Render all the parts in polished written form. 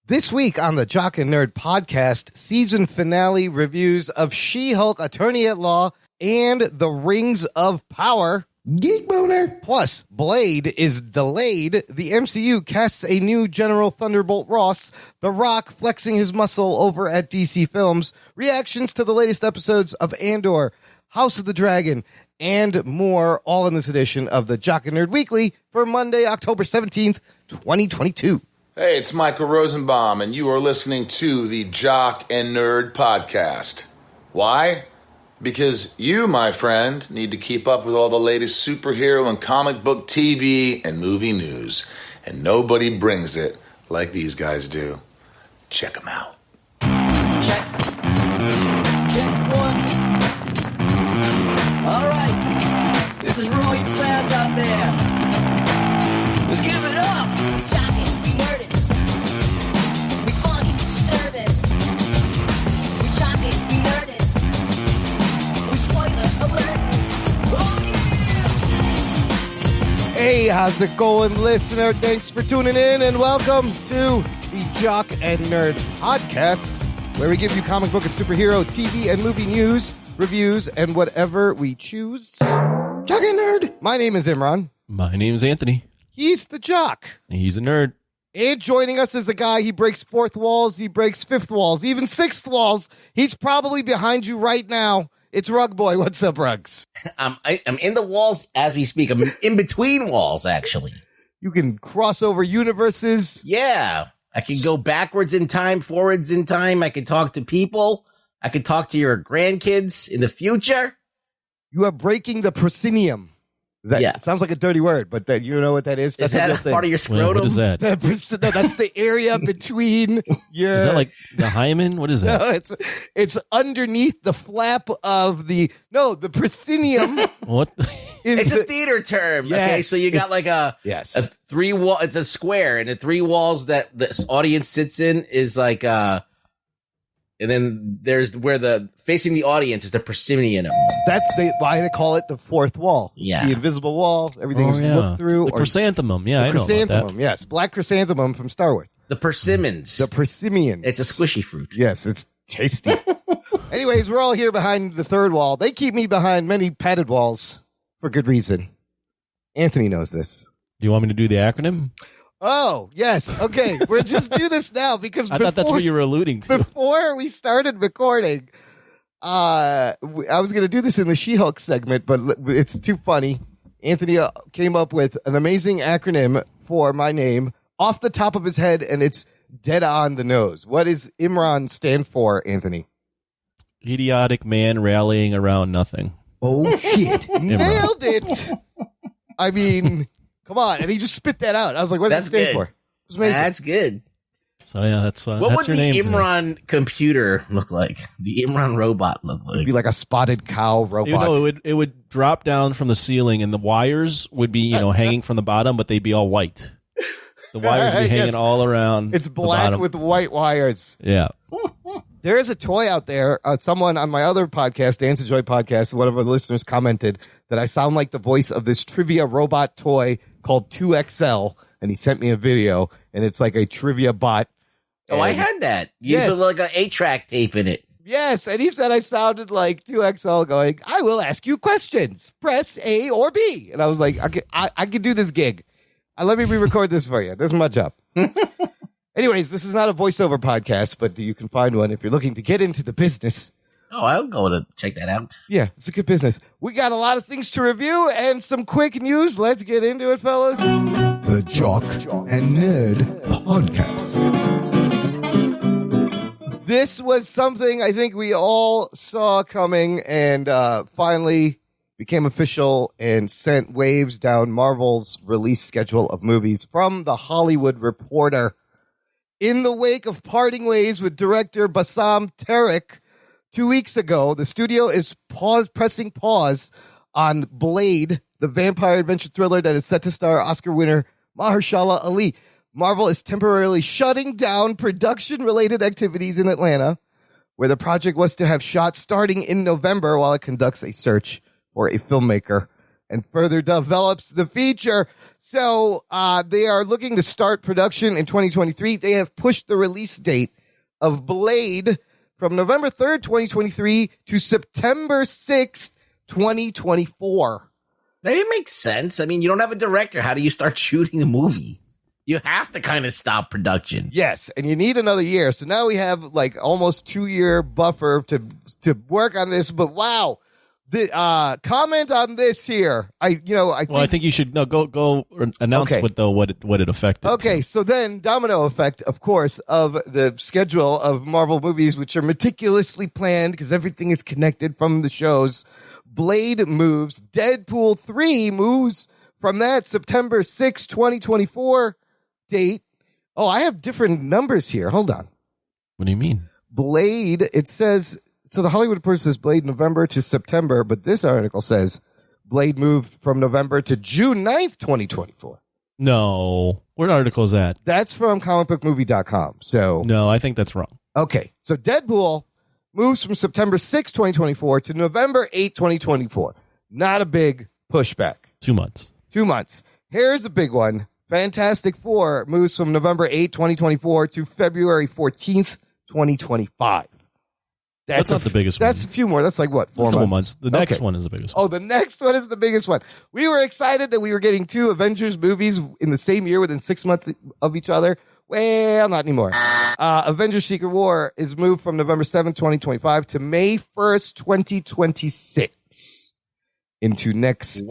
This week on the Jock and Nerd podcast, season finale reviews of She-Hulk Attorney at Law and The Rings of Power. Geek boner. Plus, Blade is delayed. The MCU casts a new General Thunderbolt Ross. The Rock flexing his muscle over at DC Films. Reactions to the latest episodes of Andor, House of the Dragon, and more, all in this edition of the Jock and Nerd Weekly for Monday, October 17th, 2022. Hey, it's Michael Rosenbaum, and you are listening to the Jock and Nerd podcast. Why? Because you, my friend, need to keep up with all the latest superhero and comic book TV and movie news. And nobody brings it like these guys do. Check them out. Check. Check one. All right. This is for all you fans out there. Let's give it up. We talking, we nerding. We funny, disturbing. We talking, we nerding. We spoiler alert. Oh yeah. Hey, how's it going, listener? Thanks for tuning in and welcome to the Jock and Nerd podcast, where we give you comic book and superhero, TV, and movie news, reviews, and whatever we choose. Jock and Nerd. My name is Imran. My name's Anthony. He's the Jock. He's a nerd. And joining us is a guy, he breaks fourth walls, he breaks fifth walls, even sixth walls. He's probably behind you right now. It's Rug Boy. What's up, Rugs? I'm in the walls as we speak. I'm in between walls, actually. You can cross over universes. Yeah. I can go backwards in time, forwards in time. I can talk to people. I can talk to your grandkids in the future. You are breaking the proscenium. It sounds like a dirty word, but you know what that is? That's is that a part of your scrotum? Wait, what is that? No, that's the area between your... Is that like the hymen? What is that? No, it's underneath the flap of the proscenium. What? It's a theater term. Yes. Okay, so you got like a three wall. It's a square, and the three walls that the audience sits in is like and then there's where the facing the audience is the proscenium. That's why they call it the fourth wall. Yeah, it's the invisible wall. Everything's looked through. The chrysanthemum. Yeah, I know chrysanthemum. about that. Yes, black chrysanthemum from Star Wars. the persimmons. The persimmon. It's a squishy fruit. Yes, it's tasty. Anyways, we're all here behind the third wall. They keep me behind many padded walls for good reason. Anthony knows this. Do you want me to do the acronym? Oh, yes. Okay. We'll just do this now because I thought that's what you were alluding to. Before we started recording, I was going to do this in the She-Hulk segment, but it's too funny. Anthony came up with an amazing acronym for my name off the top of his head, and it's dead on the nose. What does Imran stand for, Anthony? Idiotic man rallying around nothing. Oh, shit. Nailed it. I mean... Come on. And he just spit that out. I was like, what does it stand for? It was amazing. That's good. So, yeah, that's what that's would your the name Imran computer look like? The Imran robot look like? It'd be like a spotted cow robot. No, it would drop down from the ceiling, and the wires would be, hanging from the bottom, but they'd be all white. The wires would be hanging all around. It's black with white wires. Yeah. There is a toy out there. Someone on my other podcast, Dance and Joy podcast, one of our listeners commented that I sound like the voice of this trivia robot toy called 2XL, and he sent me a video, and it's like a trivia bot. Oh, I had that. You put like an 8-track tape in it. Yes, and he said I sounded like 2XL going, I will ask you questions. Press A or B. And I was like, I can do this gig. Let me re-record this for you. This is my job. Anyways, this is not a voiceover podcast, but you can find one if you're looking to get into the business. Oh, I'll go to check that out. Yeah, it's a good business. We got a lot of things to review and some quick news. Let's get into it, fellas. The Jock and Nerd podcast. This was something I think we all saw coming and finally became official and sent waves down Marvel's release schedule of movies from The Hollywood Reporter. In the wake of parting ways with director Bassam Tariq 2 weeks ago, the studio is pressing pause on Blade, the vampire adventure thriller that is set to star Oscar winner Mahershala Ali. Marvel is temporarily shutting down production-related activities in Atlanta, where the project was to have shot starting in November while it conducts a search for a filmmaker. and further develops the feature. So they are looking to start production in 2023. They have pushed the release date of Blade from November 3rd, 2023 to September 6th, 2024. Maybe it makes sense. I mean, you don't have a director. How do you start shooting a movie? You have to kind of stop production. Yes, and you need another year. So now we have like almost 2-year buffer to work on this. But wow, the comment on this here. I think you should go announce what it affected. Okay, so then domino effect, of course, of the schedule of Marvel movies, which are meticulously planned because everything is connected from the shows. Blade moves. Deadpool 3 moves from that September 6, 2024 date. Oh, I have different numbers here. Hold on. What do you mean? Blade, it says, so the Hollywood Reporter says Blade November to September, but this article says Blade moved from November to June 9th, 2024. No. What article is that? That's from comicbookmovie.com. So no, I think that's wrong. Okay. So Deadpool moves from September 6, 2024 to November 8, 2024. Not a big pushback. 2 months. 2 months. Here's a big one. Fantastic Four moves from November 8, 2024 to February 14th, 2025. That's not the biggest one. That's a few more. That's like what, 4 months? The next one is the biggest one. Oh, the next one is the biggest one. We were excited that we were getting 2 Avengers movies in the same year within 6 months of each other. Well, not anymore. Avengers Secret War is moved from November 7th, 2025 to May 1st, 2026 into next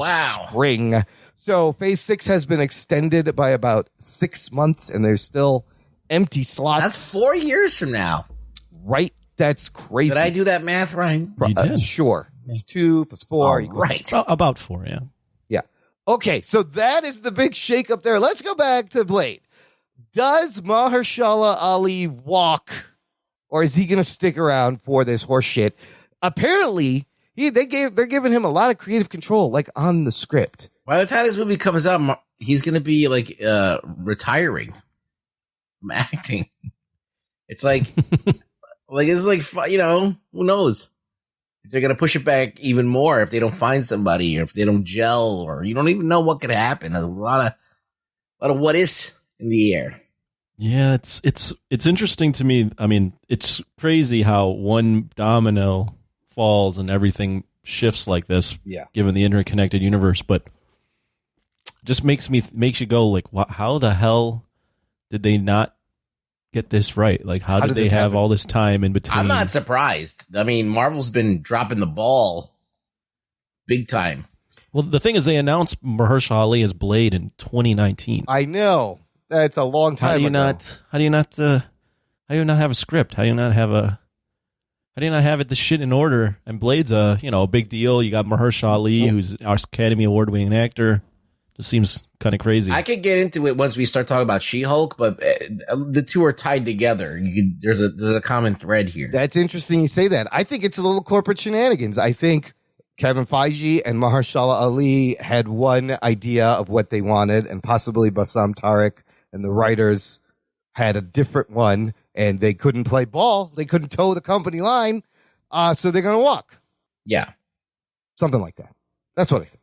spring. So phase 6 has been extended by about 6 months and there's still empty slots. That's 4 years from now. Right. That's crazy. Did I do that math right? You did. Sure. It's 2 plus 4 equals right. About 4, yeah. Yeah. Okay, so that is the big shake up there. Let's go back to Blade. Does Mahershala Ali walk, or is he going to stick around for this horse shit? Apparently, they're giving him a lot of creative control, like on the script. By the time this movie comes out, he's going to be like retiring from acting. It's like, who knows? If they're going to push it back even more, if they don't find somebody, or if they don't gel, or you don't even know what could happen. There's a lot of what is in the air. Yeah, it's interesting to me. I mean, it's crazy how one domino falls and everything shifts like this. Yeah. Given the interconnected universe, but just makes you go like, how the hell did they not get this right? Like, how did they have all this time in between? I'm not surprised. I mean, Marvel's been dropping the ball big time. Well, the thing is, they announced Mahershala Ali as Blade in 2019. I know. That's a long time ago. How do you not have a script? How do you not have it this shit in order? And Blade's a big deal. You got Mahershala Ali, who's our Academy Award winning actor. Just seems kind of crazy. I could get into it once we start talking about She-Hulk, but the two are tied together. There's a common thread here. That's interesting you say that. I think it's a little corporate shenanigans. I think Kevin Feige and Mahershala Ali had one idea of what they wanted, and possibly Bassam Tariq and the writers had a different one, and they couldn't play ball. They couldn't toe the company line, so they're going to walk. Yeah. Something like that. That's what I think.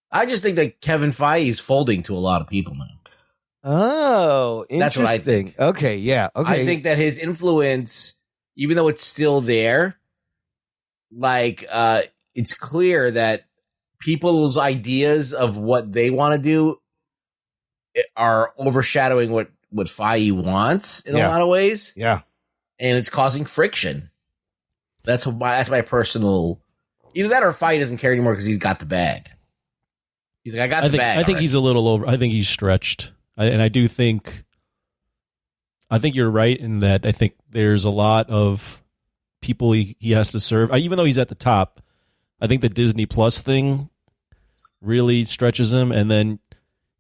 I just think that Kevin Feige is folding to a lot of people now. Oh, interesting. That's what I think. Okay, yeah. Okay. I think that his influence, even though it's still there, it's clear that people's ideas of what they want to do are overshadowing what Feige wants in a lot of ways. Yeah. And it's causing friction. That's my personal, either that or Feige doesn't care anymore because he's got the bag. He's like, I got the bag. I think he's a little over. I think he's stretched. I think you're right in that. I think there's a lot of people he has to serve. Even though he's at the top, I think the Disney Plus thing really stretches him. And then,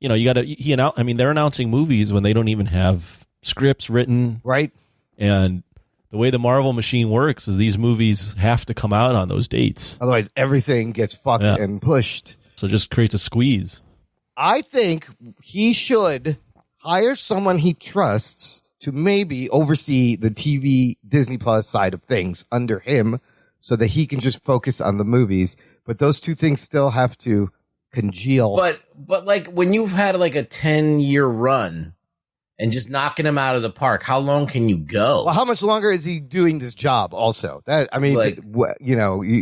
you got to, they're announcing movies when they don't even have scripts written. Right. And the way the Marvel machine works is these movies have to come out on those dates. Otherwise, everything gets fucked and pushed. So it just creates a squeeze. I think he should hire someone he trusts to maybe oversee the TV Disney Plus side of things under him, so that he can just focus on the movies. But those two things still have to congeal. But like when you've had like a 10-year run and just knocking him out of the park, how long can you go? Well, how much longer is he doing this job? Also, that I mean, Like-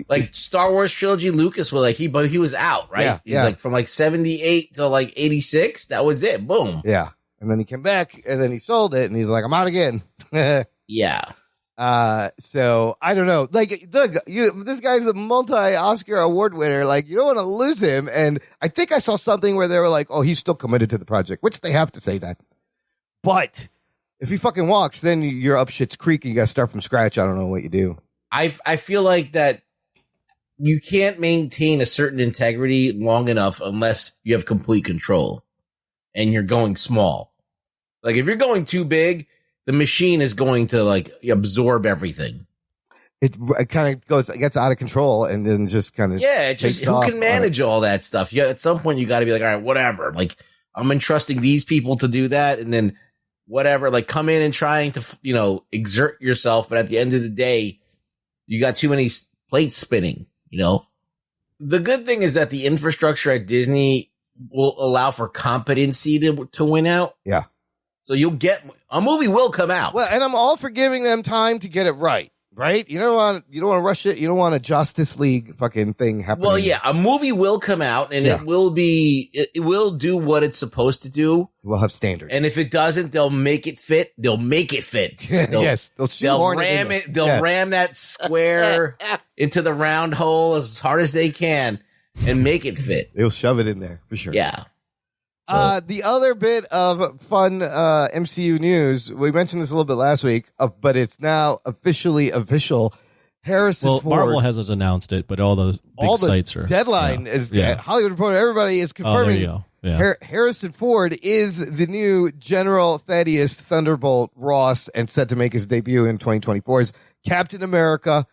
like Star Wars trilogy, Lucas was like but he was out, right? Yeah, He's yeah. like from like 78 to like 86. That was it. Boom. yeah. And then he came back, and then he sold it, and he's like, I'm out again. Yeah. So I don't know. Like, look, this guy's a multi-Oscar award winner. Like, you don't want to lose him. And I think I saw something where they were like, "Oh, he's still committed to the project," which they have to say that. But if he fucking walks, then you're up shit's creek. And you got to start from scratch. I don't know what you do. I feel like that you can't maintain a certain integrity long enough unless you have complete control and you're going small. Like if you're going too big, the machine is going to like absorb everything. It kind of gets out of control, and then just kind of It's just who can manage all that stuff? Yeah, at some point you got to be like, all right, whatever. Like I'm entrusting these people to do that, and then whatever. Like come in and trying to exert yourself, but at the end of the day, you got too many plates spinning. The good thing is that the infrastructure at Disney will allow for competency to win out. Yeah. So you'll get a movie will come out. Well, and I'm all for giving them time to get it right. Right? You don't want to rush it. You don't want a Justice League fucking thing happening. Well, yeah, a movie will come out and it will do what it's supposed to do. We'll have standards. And if it doesn't, they'll make it fit. They'll make it fit. Yes. They'll ram it. They'll ram that square into the round hole as hard as they can and make it fit. They'll shove it in there for sure. Yeah. The other bit of fun MCU news, we mentioned this a little bit last week, but it's now officially official. Harrison Ford. Marvel hasn't announced it, but all those big sites are. Deadline is Hollywood Reporter. Everybody is confirming. Oh, there you go. Yeah. Harrison Ford is the new General Thaddeus Thunderbolt Ross and set to make his debut in 2024's Captain America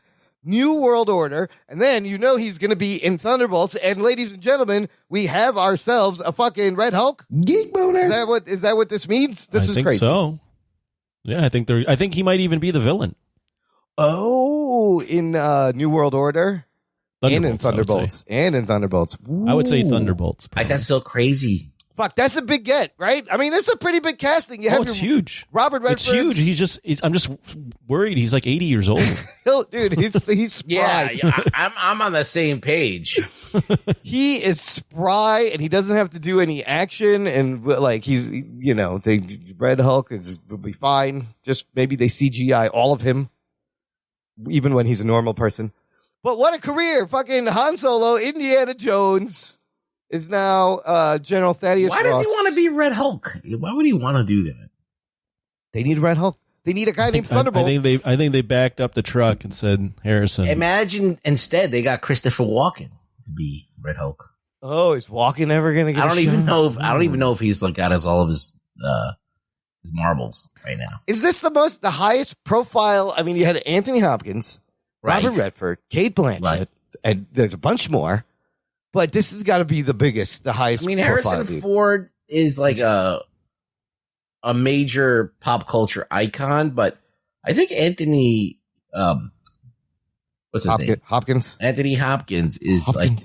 New World Order, and then he's going to be in Thunderbolts. And ladies and gentlemen, we have ourselves a fucking Red Hulk. Geek boner. Is that what this means? This is think crazy. So, yeah, I think he might even be the villain. Oh, in New World Order, and in Thunderbolts, Ooh. I would say Thunderbolts. Like that's so crazy. Fuck, that's a big get, right? I mean, this is a pretty big casting. It's huge. Robert Redford. It's huge. I'm just worried. He's like 80 years old. Dude, he's spry. I'm on the same page. He is spry, and he doesn't have to do any action. And like he's, Red Hulk will be fine. Just maybe they CGI all of him, even when he's a normal person. But what a career! Fucking Han Solo, Indiana Jones. Is now General Thaddeus Why does he want to be Red Hulk? Why would he want to do that? They need Red Hulk. They need a guy named Thunderbolt. I think they backed up the truck and said Harrison. Imagine instead they got Christopher Walken to be Red Hulk. Oh, is Walken ever going to get? I don't even know if he's like got all of his marbles right now. Is this the highest profile? I mean, you had Anthony Hopkins, Right. Robert Redford, Kate Blanchett, Right. and there's a bunch more. But this has got to be the biggest, the highest. I mean, profile, Harrison dude. Ford is like a major pop culture icon, but I think Anthony, what's his name? Hopkins. Anthony Hopkins is like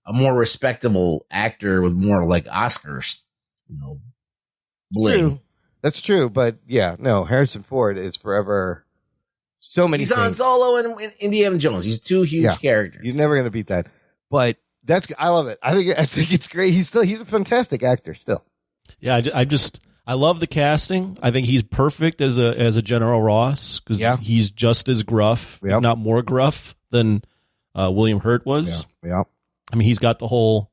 a more respectable actor with more like Oscars, bling. True. That's true, but yeah, no, Harrison Ford is forever so many He's on things. Solo and Indiana Jones. He's two huge characters. He's never going to beat that. But I love it. I think it's great. He's a fantastic actor still. Yeah, I love the casting. I think he's perfect as a General Ross because he's just as gruff, if not more gruff than William Hurt was. Yeah. I mean, he's got the whole.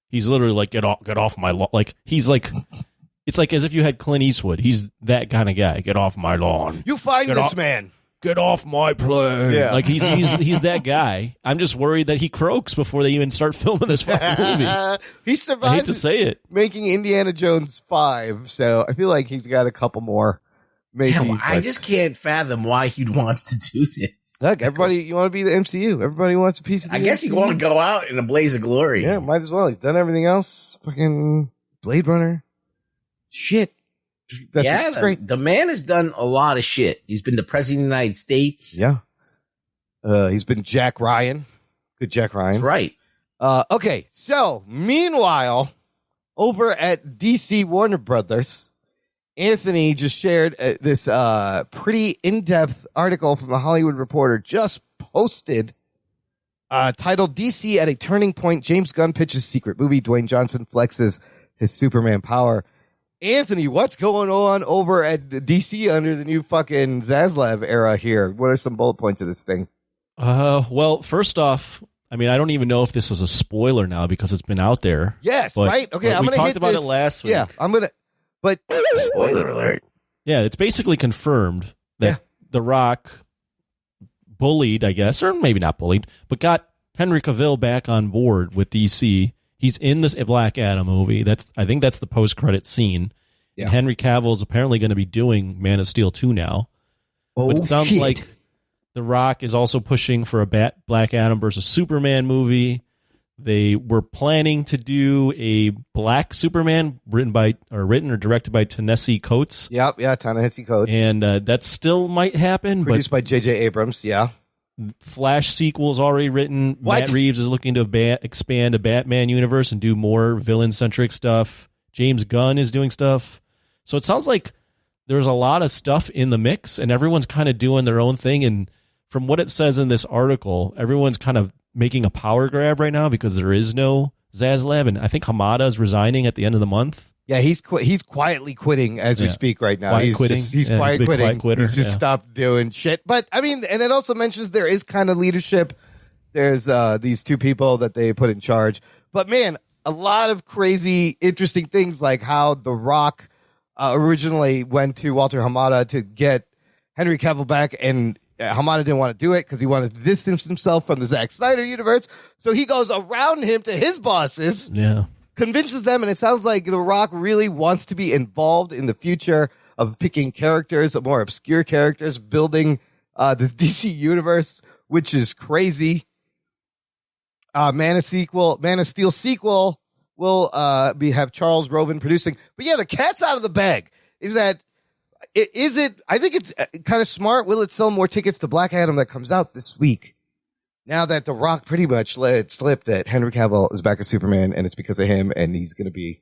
He's literally like get off my lawn. Like he's like, it's like as if you had Clint Eastwood. He's that kind of guy. Get off my lawn. You find this man. Get off my plane. Yeah. Like he's that guy. I'm just worried that he croaks before they even start filming this fucking movie. He survived. I hate to say it. Making Indiana Jones 5, so I feel like he's got a couple more. Maybe. Yeah, I just can't fathom why he wants to do this. Look, everybody, you want to be the MCU. Everybody wants a piece of the I guess MCU. you want to go out in a blaze of glory. Yeah, might as well. He's done everything else. Fucking Blade Runner. Shit. That's great. The man has done a lot of shit. He's been the president of the United States. Yeah. He's been Jack Ryan. Good Jack Ryan. That's right. Okay, so meanwhile, over at DC Warner Brothers, Anthony just shared this pretty in-depth article from the Hollywood Reporter, just posted, titled DC at a Turning Point, James Gunn pitches secret movie, Dwayne Johnson flexes his Superman power. Anthony, what's going on over at DC under the new fucking Zaslav era here? What are some bullet points of this thing? Well, first off, I mean, I don't even know if this is a spoiler now because it's been out there. Yes, but, right? Okay, I'm we going to talked hit about this. it last week. Yeah, I'm going to, but Spoiler alert. Yeah, it's basically confirmed that The Rock bullied, I guess, or maybe not bullied, but got Henry Cavill back on board with DC. He's in this Black Adam movie. I think that's the post-credit scene. Yeah. And Henry Cavill is apparently going to be doing Man of Steel 2 now. But it sounds like The Rock is also pushing for a Black Adam versus Superman movie. They were planning to do a Black Superman written or directed by Ta-Nehisi Coates. Yep, yeah, Ta-Nehisi Coates. And that still might happen. Produced by J.J. Abrams, yeah. Flash sequel is already written. What? Matt Reeves is looking to expand a Batman universe and do more villain-centric stuff. James Gunn is doing stuff. So it sounds like there's a lot of stuff in the mix, and everyone's kind of doing their own thing. And from what it says in this article, everyone's kind of making a power grab right now because there is no Zaslav, and I think Hamada is resigning at the end of the month. Yeah, he's quietly quitting as we speak right now. Quiet He's quitting. He's Yeah, quiet he's a big quitting. quiet quitter. He's just Yeah. stopped doing shit. But I mean, and it also mentions there is kind of leadership. There's these two people that they put in charge. But man, a lot of crazy, interesting things like how The Rock originally went to Walter Hamada to get Henry Cavill back, and Hamada didn't want to do it because he wanted to distance himself from the Zack Snyder universe. So he goes around him to his bosses. Yeah. Convinces them, and it sounds like The Rock really wants to be involved in the future of picking characters, more obscure characters, building this DC universe, which is crazy. Man of Steel sequel will have Charles Roven producing. But yeah, the cat's out of the bag. I think it's kind of smart. Will it sell more tickets to Black Adam that comes out this week? Now that The Rock pretty much let it slip that Henry Cavill is back as Superman, and it's because of him, and he's going to be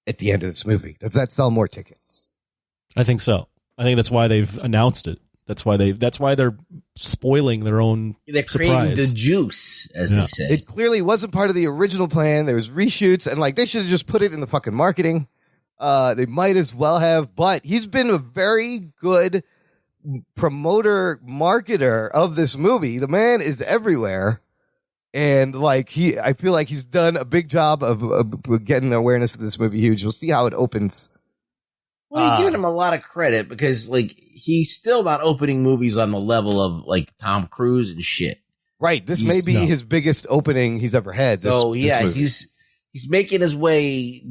at the end of this movie. Does that sell more tickets? I think so. I think that's why they've announced it. That's why they're spoiling their own They're creating surprise. the juice, as they say. It clearly wasn't part of the original plan. There was reshoots, and like they should have just put it in the fucking marketing. They might as well have, but he's been a very good promoter, marketer of this movie. The man is everywhere. And like I feel like he's done a big job of getting the awareness of this movie huge. We'll see how it opens. Well, you're giving him a lot of credit because, like, he's still not opening movies on the level of, like, Tom Cruise and shit. Right. This may be his biggest opening he's ever had. So, this movie. he's making his way.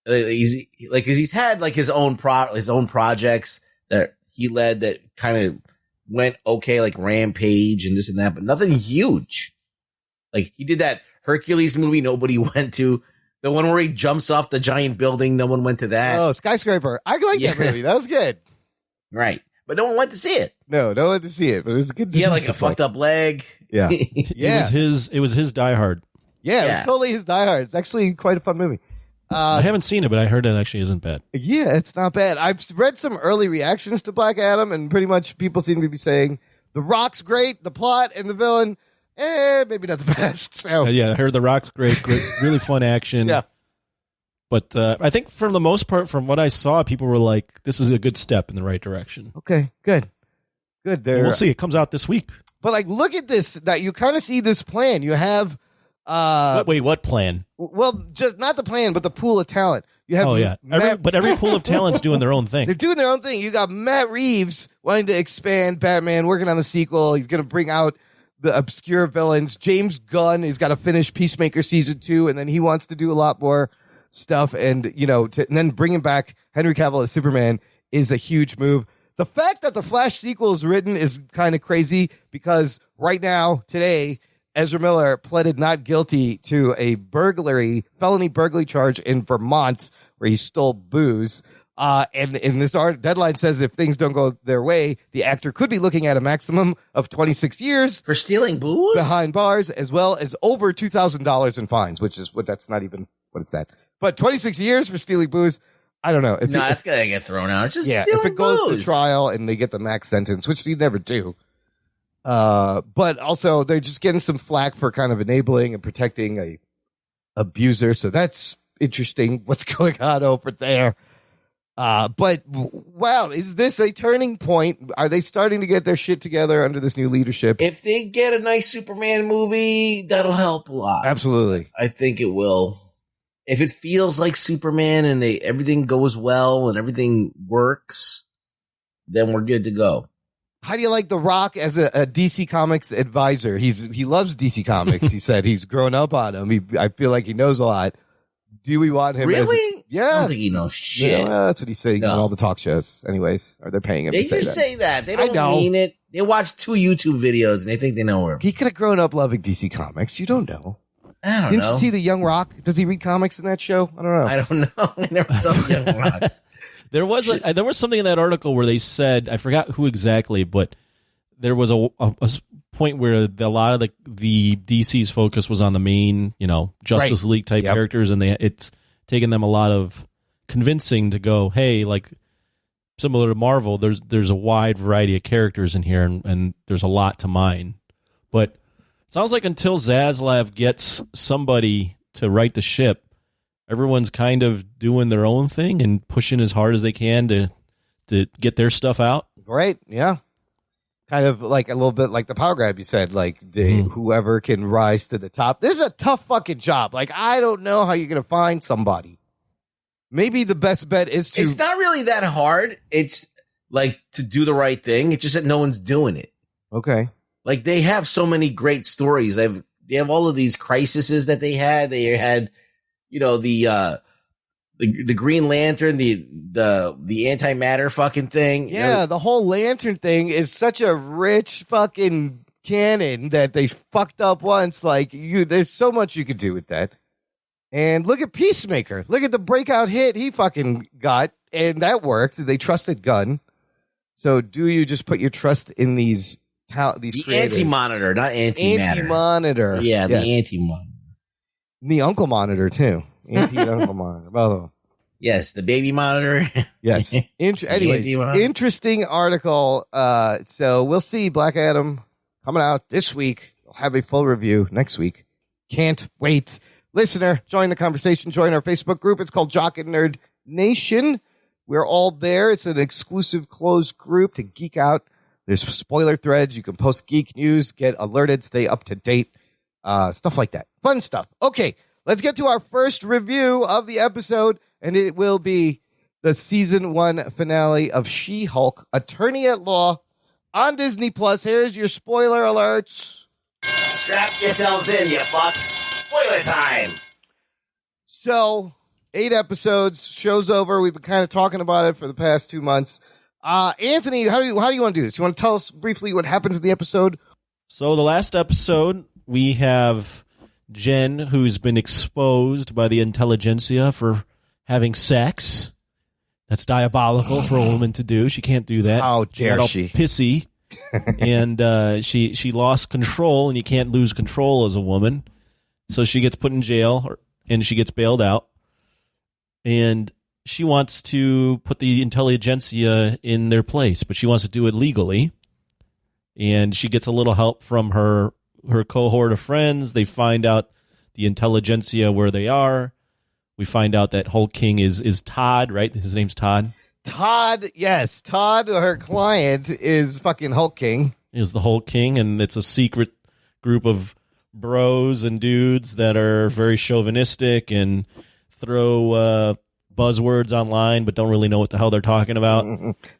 He's had, like, his own projects that he led that kind of went okay, like Rampage and this and that, but nothing huge. Like, he did that Hercules movie nobody went to. The one where he jumps off the giant building, no one went to that. Oh, Skyscraper. I like that movie. That was good. Right. But no one went to see it. No one to see it, but it was good. He had like a fucked up leg. Yeah. Yeah. It was his Die Hard. Yeah, it was totally his Die Hard. It's actually quite a fun movie. I haven't seen it, but I heard it actually isn't bad. Yeah, it's not bad. I've read some early reactions to Black Adam, and pretty much people seem to be saying The Rock's great, the plot and the villain, maybe not the best. So Yeah, I heard The Rock's great, really fun action. Yeah. But I think for the most part, from what I saw, people were like, this is a good step in the right direction. Okay, good. And we'll see. It comes out this week. But like, look at this, that you kind of see this plan. You have, Wait, what plan? well, just not the plan, but the pool of talent. You have, Every pool of talent's doing their own thing. They're doing their own thing. You got Matt Reeves wanting to expand Batman, working on the sequel. He's going to bring out the obscure villains. James Gunn, he's got to finish Peacemaker season 2, and then he wants to do a lot more stuff. And, and then bringing back Henry Cavill as Superman is a huge move. The fact that the Flash sequel is written is kind of crazy because right now, today, Ezra Miller pleaded not guilty to a felony burglary charge in Vermont where he stole booze. And in this deadline says if things don't go their way, the actor could be looking at a maximum of 26 years For stealing booze? behind bars, as well as over $2,000 in fines, which is that's not even, what is that? But 26 years for stealing booze, I don't know. If No, that's going to get thrown out. It's just if stealing it goes booze. to trial and they get the max sentence, which they never do. But also they're just getting some flack for kind of enabling and protecting a abuser. So that's interesting. What's going on over there? But wow, is this a turning point? Are they starting to get their shit together under this new leadership? If they get a nice Superman movie, that'll help a lot. Absolutely. I think it will. If it feels like Superman and everything goes well and everything works, then we're good to go. How do you like The Rock as a DC Comics advisor? He loves DC Comics. He said he's grown up on them. I feel like he knows a lot. Do we want him? Really? Yeah. I don't think he knows shit. Yeah, well, that's what he's saying No. on all the talk shows. Anyways, or they're paying him. They to say just that. say that. They I don't know. mean it. They watch 2 YouTube videos and they think they know him. He could have grown up loving DC Comics. You don't know. I don't Didn't know. you see the Young Rock? Does he read comics in that show? I don't know. I don't know. I never saw Young Rock. There was something in that article where they said, I forgot who exactly, but there was a point where a lot of the DC's focus was on the main, Justice Right. League type Yep. characters, and it's taken them a lot of convincing to go, hey, like similar to Marvel, there's a wide variety of characters in here, and there's a lot to mine. But it sounds like until Zaslav gets somebody to right the ship, everyone's kind of doing their own thing and pushing as hard as they can to get their stuff out. Right? Yeah. Kind of like a little bit like the power grab you said, like whoever can rise to the top. This is a tough fucking job. Like, I don't know how you're going to find somebody. Maybe the best bet is to. It's not really that hard. It's like to do the right thing. It's just that no one's doing it. Okay. Like they have so many great stories. They have all of these crises that they had. They had, the Green Lantern, the antimatter fucking thing. Yeah, the whole lantern thing is such a rich fucking canon that they fucked up once. Like there's so much you could do with that. And look at Peacemaker. Look at the breakout hit he fucking got, and that worked. They trusted Gunn. So do you just put your trust in these the creators? anti-monitor, not antimatter. Anti-monitor. Yeah, Yes. the anti-monitor. The uncle monitor too. Anti-uncle monitor. Well, Yes, the baby monitor. yes. Anyways, anti-monitor. interesting article. So we'll see Black Adam coming out this week. We'll have a full review next week. Can't wait. Listener, join the conversation. Join our Facebook group. It's called Jock and Nerd Nation. We're all there. It's an exclusive closed group to geek out. There's spoiler threads. You can post geek news, get alerted, stay up to date, stuff like that. Fun stuff. Okay, let's get to our first review of the episode, and it will be the season 1 finale of She-Hulk, Attorney at Law on Disney Plus. Here's your spoiler alerts. Strap yourselves in, you fucks. Spoiler time. So, 8 episodes, show's over. We've been kind of talking about it for the past 2 months. Anthony, how do you want to do this? You want to tell us briefly what happens in the episode? So the last episode, we have Jen, who's been exposed by the intelligentsia for having sex. That's diabolical for a woman to do. She can't do that. How She got dare all she? Pissy. And she lost control, and you can't lose control as a woman. So she gets put in jail, and she gets bailed out. And she wants to put the intelligentsia in their place, but she wants to do it legally. And she gets a little help from her cohort of friends. They find out the intelligentsia where they are. We find out that Hulk King is Todd, right? His name's Todd. Todd, yes. Todd, her client, is fucking Hulk King. Is the Hulk King, and it's a secret group of bros and dudes that are very chauvinistic and throw buzzwords online, but don't really know what the hell they're talking about.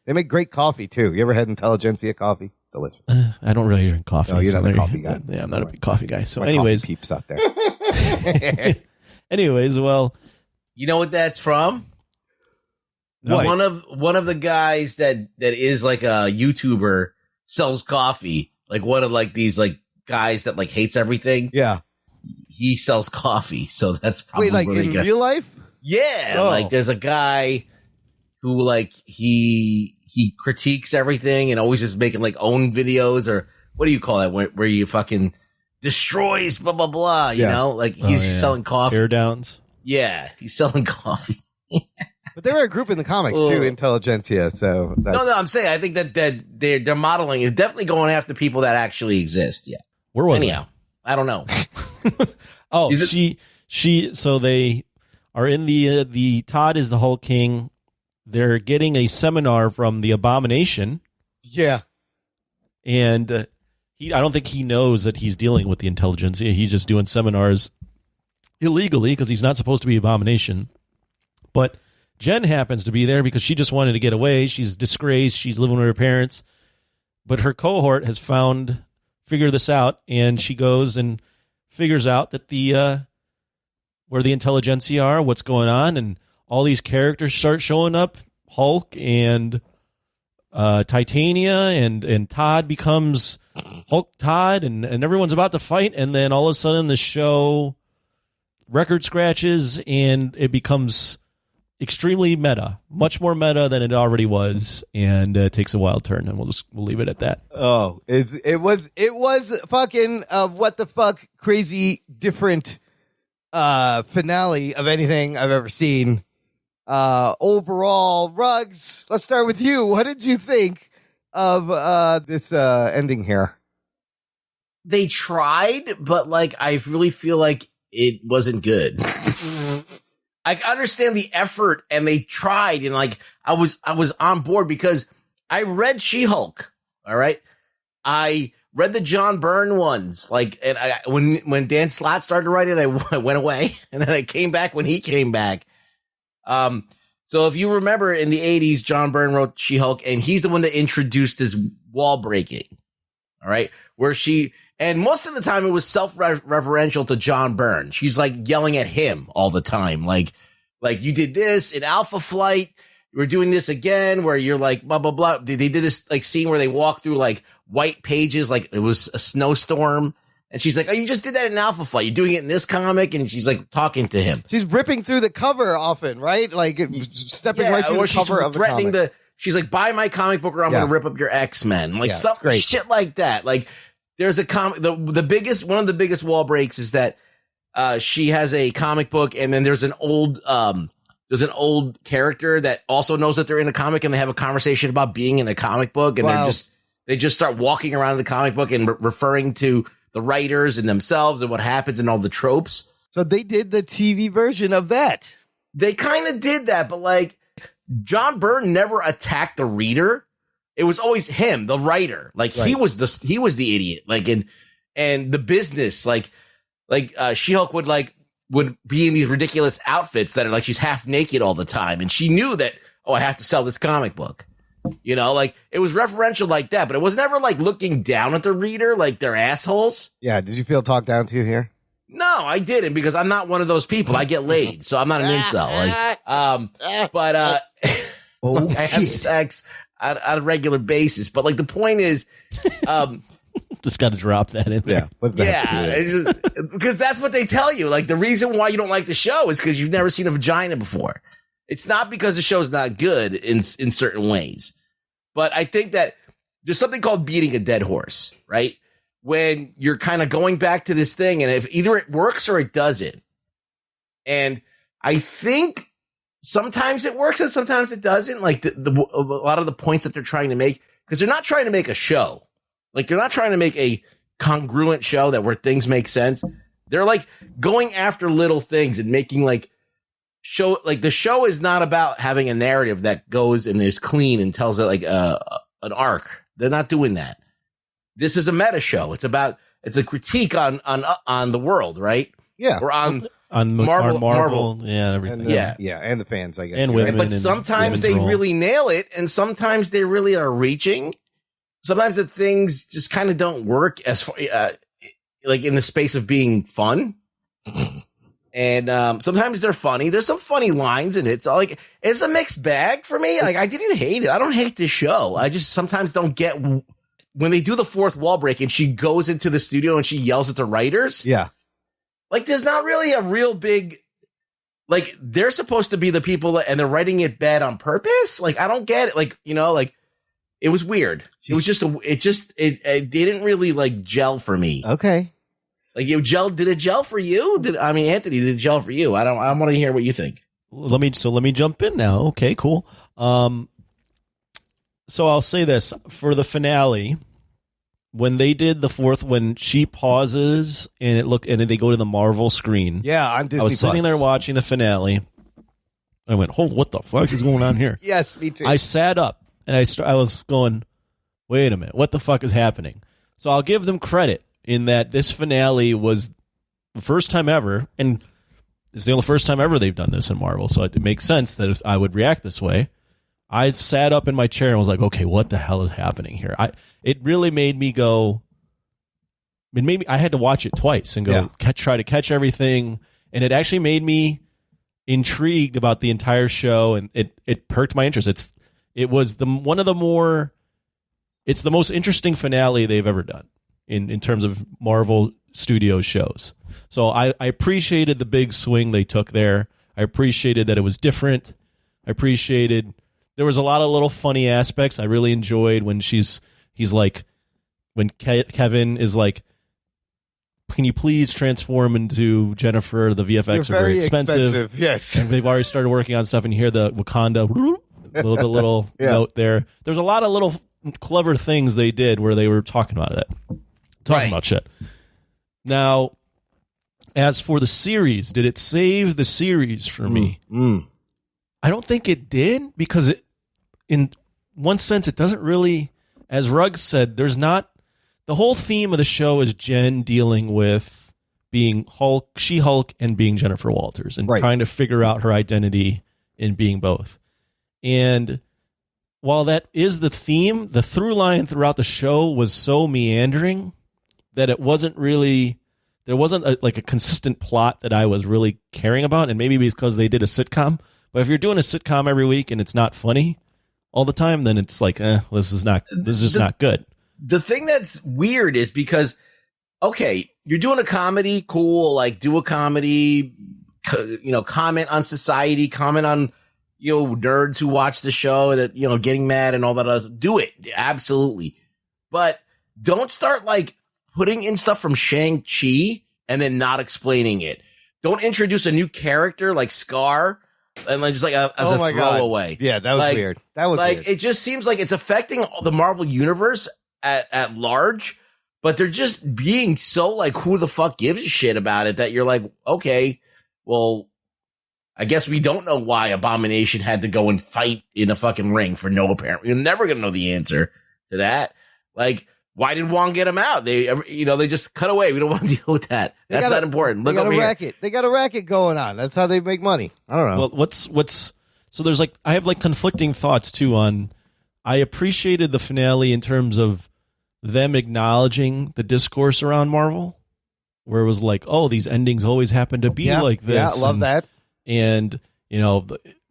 They make great coffee, too. You ever had intelligentsia coffee? Delicious. I don't really drink coffee. No, you're so not a there- coffee guy. Yeah, I'm not a big coffee guy. So My anyways, coffee peeps out there. anyways, well, You know what that's from? What? One of the guys that is like a YouTuber sells coffee. Like one of like these like guys that like hates everything. Yeah. He sells coffee, so that's probably Wait, like in good. real life? Yeah, Oh. like there's a guy who like he critiques everything and always is making like own videos, or what do you call that, where you fucking destroys blah blah blah, you know, like he's selling coffee. Tear downs. Yeah, he's selling coffee. But they were a group in the comics too, Intelligentsia. So no, I'm saying I think that they're modeling is definitely going after people that actually exist. Yeah. Where was I don't know. Oh, so they are in the Todd is the Hulk King. They're getting a seminar from the Abomination. Yeah. And I don't think he knows that he's dealing with the Intelligentsia. He's just doing seminars illegally because he's not supposed to be Abomination. But Jen happens to be there because she just wanted to get away. She's disgraced. She's living with her parents. But her cohort has figured this out, and she goes and figures out that where the Intelligentsia are, what's going on, and all these characters start showing up. Hulk and Titania, and Todd becomes Hulk Todd, and everyone's about to fight, and then all of a sudden the show record scratches, and it becomes extremely meta, much more meta than it already was, and it takes a wild turn, and we'll leave it at that. Oh, it was fucking what the fuck crazy different finale of anything I've ever seen. Overall, Ruggs, let's start with you. What did you think of this ending here? They tried, but like I really feel like it wasn't good. I understand the effort, and they tried, and like I was on board because I read She-Hulk. All right, I read the John Byrne ones, like, and when Dan Slott started to write it, I went away, and then I came back when he came back. So if you remember in the 80s, John Byrne wrote She-Hulk, and he's the one that introduced his wall breaking. All right, and most of the time it was self-referential to John Byrne. She's like yelling at him all the time. Like you did this in Alpha Flight. We're doing this again where you're like, blah, blah, blah. They did this like scene where they walk through like white pages, like it was a snowstorm. And she's like, oh, you just did that in Alpha Flight. You're doing it in this comic. And she's like talking to him. She's ripping through the cover often, right? Like stepping right through the cover of the comic. She's like, buy my comic book or I'm going to rip up your X-Men. Like some shit like that. Like, there's a comic. One of the biggest wall breaks is that she has a comic book, and then there's an old character that also knows that they're in a comic, and they have a conversation about being in a comic book, and they just start walking around the comic book and referring to the writers and themselves and what happens and all the tropes. So they did the TV version of that. They kind of did that, but like John Byrne never attacked the reader. It was always him, the writer. Like he was the idiot. Like and the business, like She-Hulk would be in these ridiculous outfits that are like she's half naked all the time, and she knew that, oh, I have to sell this comic book. You know, like it was referential like that, but it was never like looking down at the reader like they're assholes. Yeah, did you feel talked down to here? No, I didn't, because I'm not one of those people. I get laid, so I'm not an incel. But I have sex on a regular basis. But like the point is, just got to drop that in there. Because that's what they tell you. Like the reason why you don't like the show is because you've never seen a vagina before. It's not because the show's not good in certain ways. But I think that there's something called beating a dead horse, right? When you're kind of going back to this thing, and if either it works or it doesn't. And I think sometimes it works and sometimes it doesn't. Like a lot of the points that they're trying to make, because they're not trying to make a show. Like they're not trying to make a congruent show where things make sense. They're like going after little things and making like the show is not about having a narrative that goes and is clean and tells it like an arc. They're not doing that. This is a meta show. It's a critique on the world, right? Yeah. Or on Marvel. Yeah, everything. And the fans, I guess. And women. But sometimes they really nail it, and sometimes they really are reaching. Sometimes the things just kind of don't work as far, like in the space of being fun. And sometimes they're funny. There's some funny lines in it. So like it's a mixed bag for me. Like I didn't hate it. I don't hate this show. I just sometimes don't get when they do the fourth wall break and she goes into the studio and she yells at the writers. Yeah. Like there's not really a real big like they're supposed to be the people and they're writing it bad on purpose. Like, I don't get it. Like, you know, like it was weird. It was just, it didn't really like gel for me. Okay. Like did it gel for you? Anthony, did it gel for you? I want to hear what you think. Let me jump in now. Okay, cool. So I'll say this for the finale, when they did the fourth, when she pauses and they go to the Marvel screen. Yeah, on Disney+. I was sitting there watching the finale. I went, "Oh, what the fuck is going on here?" Yes, me too. I sat up and I was going, "Wait a minute, what the fuck is happening?" So I'll give them credit in that this finale was the first time ever, and it's the only first time ever they've done this in Marvel, so it makes sense that I would react this way. I sat up in my chair and was like, okay, what the hell is happening here? It really made me go, I had to watch it twice and go try to catch everything, and it actually made me intrigued about the entire show, and it perked my interest. It's the most interesting finale they've ever done in terms of Marvel Studios shows. So I appreciated the big swing they took there. I appreciated that it was different. I appreciated there was a lot of little funny aspects. I really enjoyed when when Kevin is like, "Can you please transform into Jennifer? The VFX are very expensive." Yes. And they've already started working on stuff, and you hear the Wakanda little note there. There's a lot of little clever things they did where they were talking about shit. Now, as for the series, did it save the series for me? I don't think it did, because in one sense, it doesn't really, as Ruggs said, there's not, the whole theme of the show is Jen dealing with being She-Hulk and being Jennifer Walters and trying to figure out her identity in being both. And while that is the theme, the through line throughout the show was so meandering that it wasn't really, there wasn't a consistent plot that I was really caring about, and maybe because they did a sitcom. But if you're doing a sitcom every week and it's not funny all the time, then it's like, this is just not good. The thing that's weird is because, okay, you're doing a comedy, cool, like do a comedy, comment on society, comment on, nerds who watch the show that, getting mad and all that other, do it. Absolutely. But don't start like putting in stuff from Shang-Chi and then not explaining it. Don't introduce a new character like Scar and like just like as a throwaway. Yeah, that was weird. That was like weird. It just seems like it's affecting the Marvel universe at large, but they're just being so like, who the fuck gives a shit about it, that you're like, okay, well, I guess we don't know why Abomination had to go and fight in a fucking ring for no apparent. We're never gonna know the answer to that. Like, why did Wong get him out? They just cut away. We don't want to deal with that. That's not important. Look over here. They got a racket going on. That's how they make money. I don't know. Well, so there's like, I have like conflicting thoughts too on, I appreciated the finale in terms of them acknowledging the discourse around Marvel, where it was like, oh, these endings always happen to be like this. Yeah, love that. And,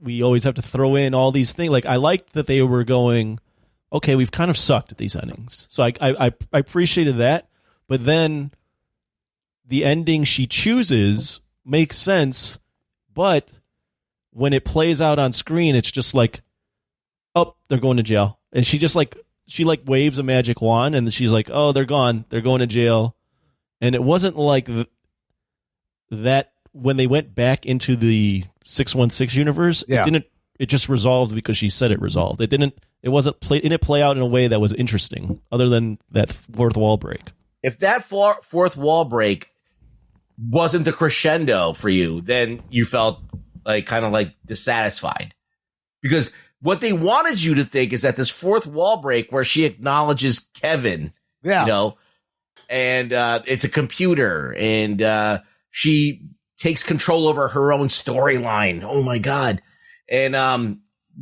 we always have to throw in all these things. Like, I liked that they were going, okay, we've kind of sucked at these endings. So I appreciated that. But then the ending she chooses makes sense. But when it plays out on screen, it's just like, oh, they're going to jail. And she just she waves a magic wand and she's like, oh, they're gone. They're going to jail. And it wasn't like that when they went back into the 616 universe. Yeah. It just resolved because she said it resolved. It didn't play out in a way that was interesting, other than that fourth wall break. If that fourth wall break wasn't the crescendo for you, then you felt like kind of like dissatisfied, because what they wanted you to think is that this fourth wall break where she acknowledges Kevin, and it's a computer, and she takes control over her own storyline. Oh my God. And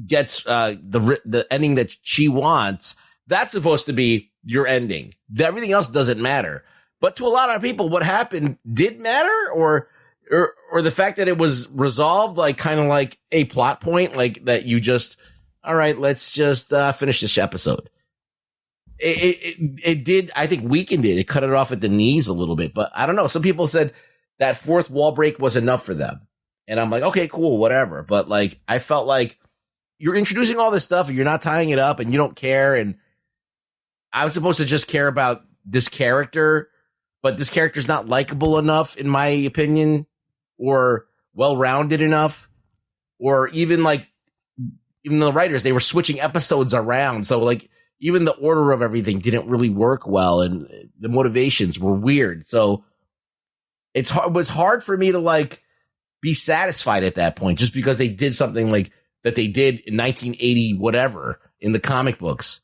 gets the ending that she wants. That's supposed to be your ending. Everything else doesn't matter. But to a lot of people, what happened did matter, or the fact that it was resolved, like kind of like a plot point, like that you just, all right, let's just finish this episode. It did, I think, weakened it. It cut it off at the knees a little bit. But I don't know. Some people said that fourth wall break was enough for them. And I'm like, okay, cool, whatever. But like, I felt like you're introducing all this stuff and you're not tying it up and you don't care. And I was supposed to just care about this character, but this character's not likable enough, in my opinion, or well-rounded enough, or even the writers, they were switching episodes around. So like, even the order of everything didn't really work well, and the motivations were weird. So it was hard for me to like be satisfied at that point, just because they did something like that they did in 1980, whatever, in the comic books.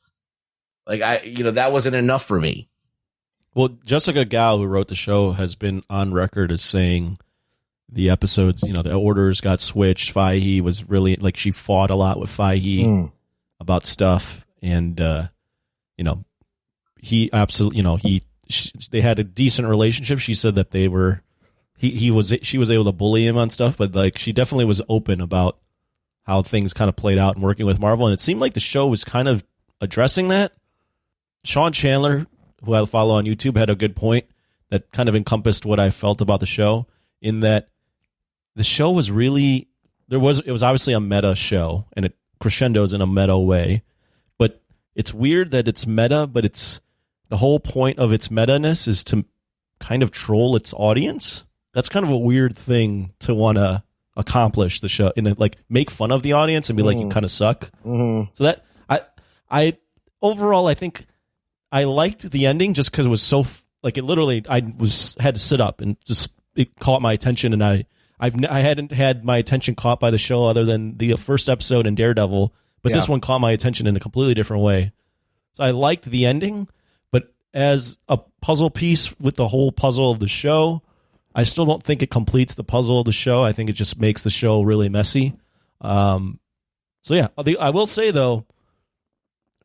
Like that wasn't enough for me. Well, Jessica Gao, who wrote the show, has been on record as saying the episodes, the orders got switched. Faihi was really like, she fought a lot with Faihi about stuff. And, he absolutely, they had a decent relationship. She said that she was able to bully him on stuff, but like, she definitely was open about how things kind of played out and working with Marvel. And it seemed like the show was kind of addressing that. Sean Chandler, who I follow on YouTube, had a good point that kind of encompassed what I felt about the show, in that the show was really, it was obviously a meta show, and it crescendos in a meta way. But it's weird that it's meta, but the whole point of its meta-ness is to kind of troll its audience. That's kind of a weird thing to want to accomplish the show, and like make fun of the audience and be like, you kind of suck. So that I overall, I think I liked the ending just because it was so like, it literally, had to sit up and just, it caught my attention, and I hadn't had my attention caught by the show other than the first episode in Daredevil, but this one caught my attention in a completely different way. So I liked the ending, but as a puzzle piece with the whole puzzle of the show, I still don't think it completes the puzzle of the show. I think it just makes the show really messy. So yeah, I will say though,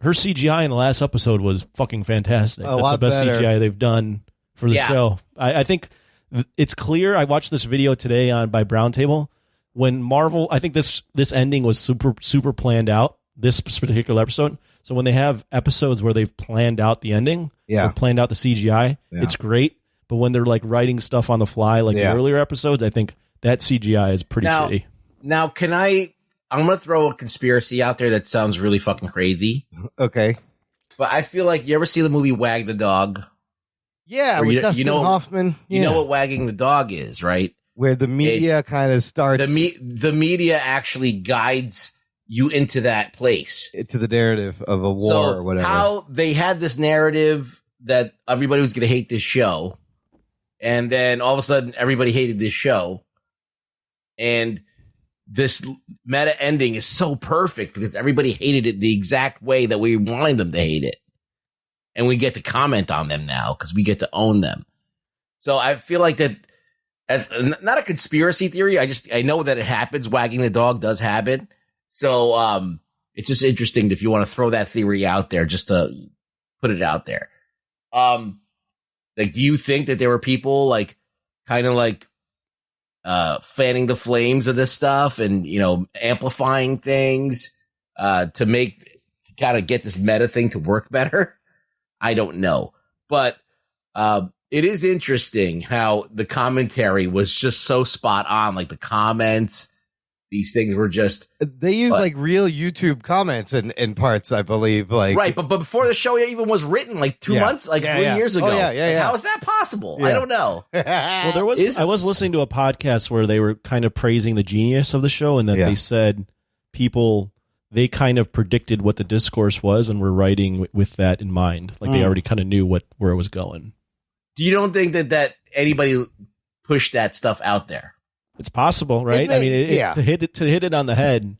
her CGI in the last episode was fucking fantastic. That's the best better. CGI they've done for the show. I think it's clear. I watched this video today by Brown Table. When Marvel, I think this ending was super planned out, this particular episode. So when they have episodes where they've planned out the ending, or planned out the CGI, it's great. But when they're like writing stuff on the fly, like the earlier episodes, I think that CGI is pretty shitty. Now, I'm going to throw a conspiracy out there that sounds really fucking crazy. Okay. But I feel like, you ever see the movie Wag the Dog? Yeah, with Dustin Hoffman. You know what wagging the dog is, right? Where the media kind of starts. The media actually guides you into that place. To the narrative of a war or whatever. How they had this narrative that everybody was going to hate this show. And then all of a sudden, everybody hated this show. And this meta ending is so perfect because everybody hated it the exact way that we wanted them to hate it. And we get to comment on them now because we get to own them. So I feel like that, as not a conspiracy theory, I know that it happens. Wagging the dog does happen. So it's just interesting if you want to throw that theory out there, just to put it out there. Like, do you think that there were people like kind of like fanning the flames of this stuff and, amplifying things to kind of get this meta thing to work better? I don't know. But it is interesting how the commentary was just so spot on. Like the comments, these things were just... They use like real YouTube comments in parts, I believe. Like right, but before the show even was written, like 2 months, 3 years ago. How is that possible? I don't know. Well, I was listening to a podcast where they were kind of praising the genius of the show, and that they said they kind of predicted what the discourse was and were writing with that in mind. Like they already kind of knew where it was going. You don't think that anybody pushed that stuff out there? It's possible, right? To hit it on the head.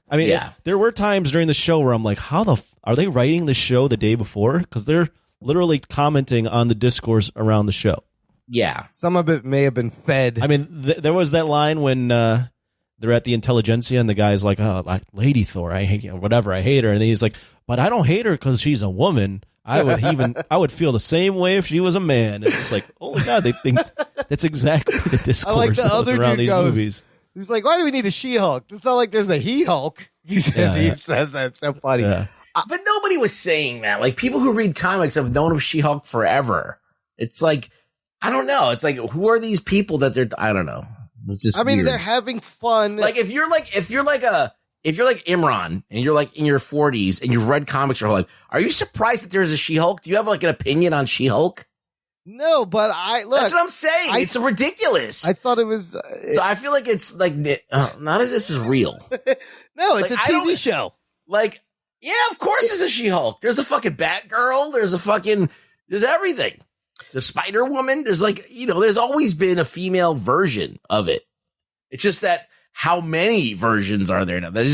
I mean, there were times during the show where I'm like, how are they writing the show the day before? Because they're literally commenting on the discourse around the show. Yeah. Some of it may have been fed. I mean, there was that line when they're at the Intelligentsia and the guy's like, oh, like Lady Thor, I hate whatever, I hate her. And he's like, but I don't hate her because she's a woman. I would feel the same way if she was a man. And it's like, oh my God, they think that's exactly the discourse I like the other around dude these goes, movies. He's like, why do we need a She-Hulk? It's not like there's a He-Hulk. He says that. It's so funny. Yeah. But nobody was saying that. Like, people who read comics have known of She-Hulk forever. It's like, I don't know. It's like, who are these people that they're, I don't know. It's just I mean, weird. they're having fun. Like if you're like Imran and you're like in your 40s and you've read comics your whole life, are you surprised that there's a She-Hulk? Do you have like an opinion on She-Hulk? No, but That's what I'm saying. It's ridiculous. I thought it was. So I feel like it's like none of this is real. No, it's Like, a TV show. Like, yeah, of course there's a She-Hulk. There's a fucking Batgirl. There's everything. The Spider-Woman. There's there's always been a female version of it. It's just that how many versions are there now? It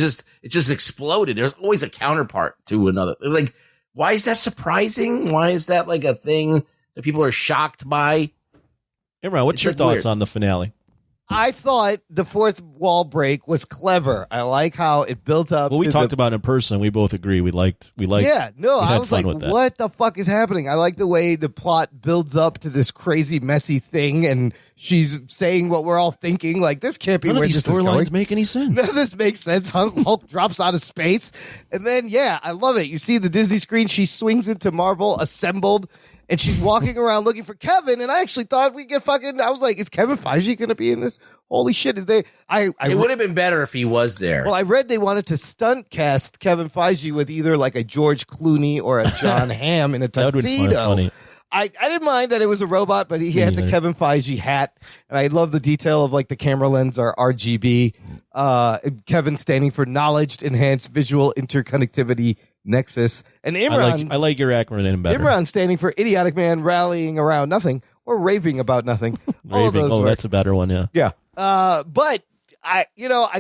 just exploded. There's always a counterpart to another. It's like, why is that surprising? Why is that like a thing that people are shocked by? Imran, what's your thoughts on the finale? I thought the fourth wall break was clever. I like how it built up. Well, we talked about it in person. We both agree. We liked. Yeah, no, I was like, with that. what the fuck is happening? I like the way the plot builds up to this crazy, messy thing, and she's saying what we're all thinking. Like, this can't be None where of these this is going. storylines make any sense. None of this makes sense. Hulk drops out of space, and then I love it. You see the Disney screen. She swings into Marvel assembled. And she's walking around looking for Kevin, and I actually thought we'd get fucking. I was like, "Is Kevin Feige going to be in this? Holy shit!" Is they? It would have been better if he was there. Well, I read they wanted to stunt cast Kevin Feige with either like a George Clooney or a John Hamm in a That would tuxedo. be funny. I didn't mind that it was a robot, but he had the Kevin Feige hat, and I love the detail of like the camera lens are RGB. Kevin standing for Knowledge Enhanced Visual Interconnectivity Nexus, and Imran. I like your acronym better. Imran standing for Idiotic Man Rallying Around Nothing or Raving About Nothing. All of Raving. those That's a better one. Yeah. Yeah. But I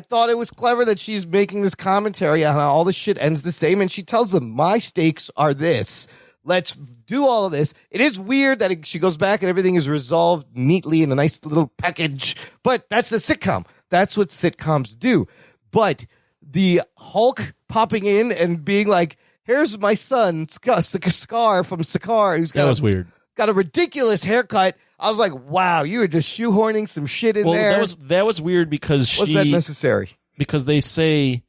thought it was clever that she's making this commentary on how all this shit ends the same, and she tells them, "My stakes are this. Let's do all of this." It is weird that she goes back and everything is resolved neatly in a nice little package, but that's a sitcom. That's what sitcoms do. But the Hulk popping in and being like, "Here's my son, Scar from Sakaar, who's That was weird. Got a ridiculous haircut." I was like, "Wow, you were just shoehorning some shit in there." That was weird because was that necessary? Because they say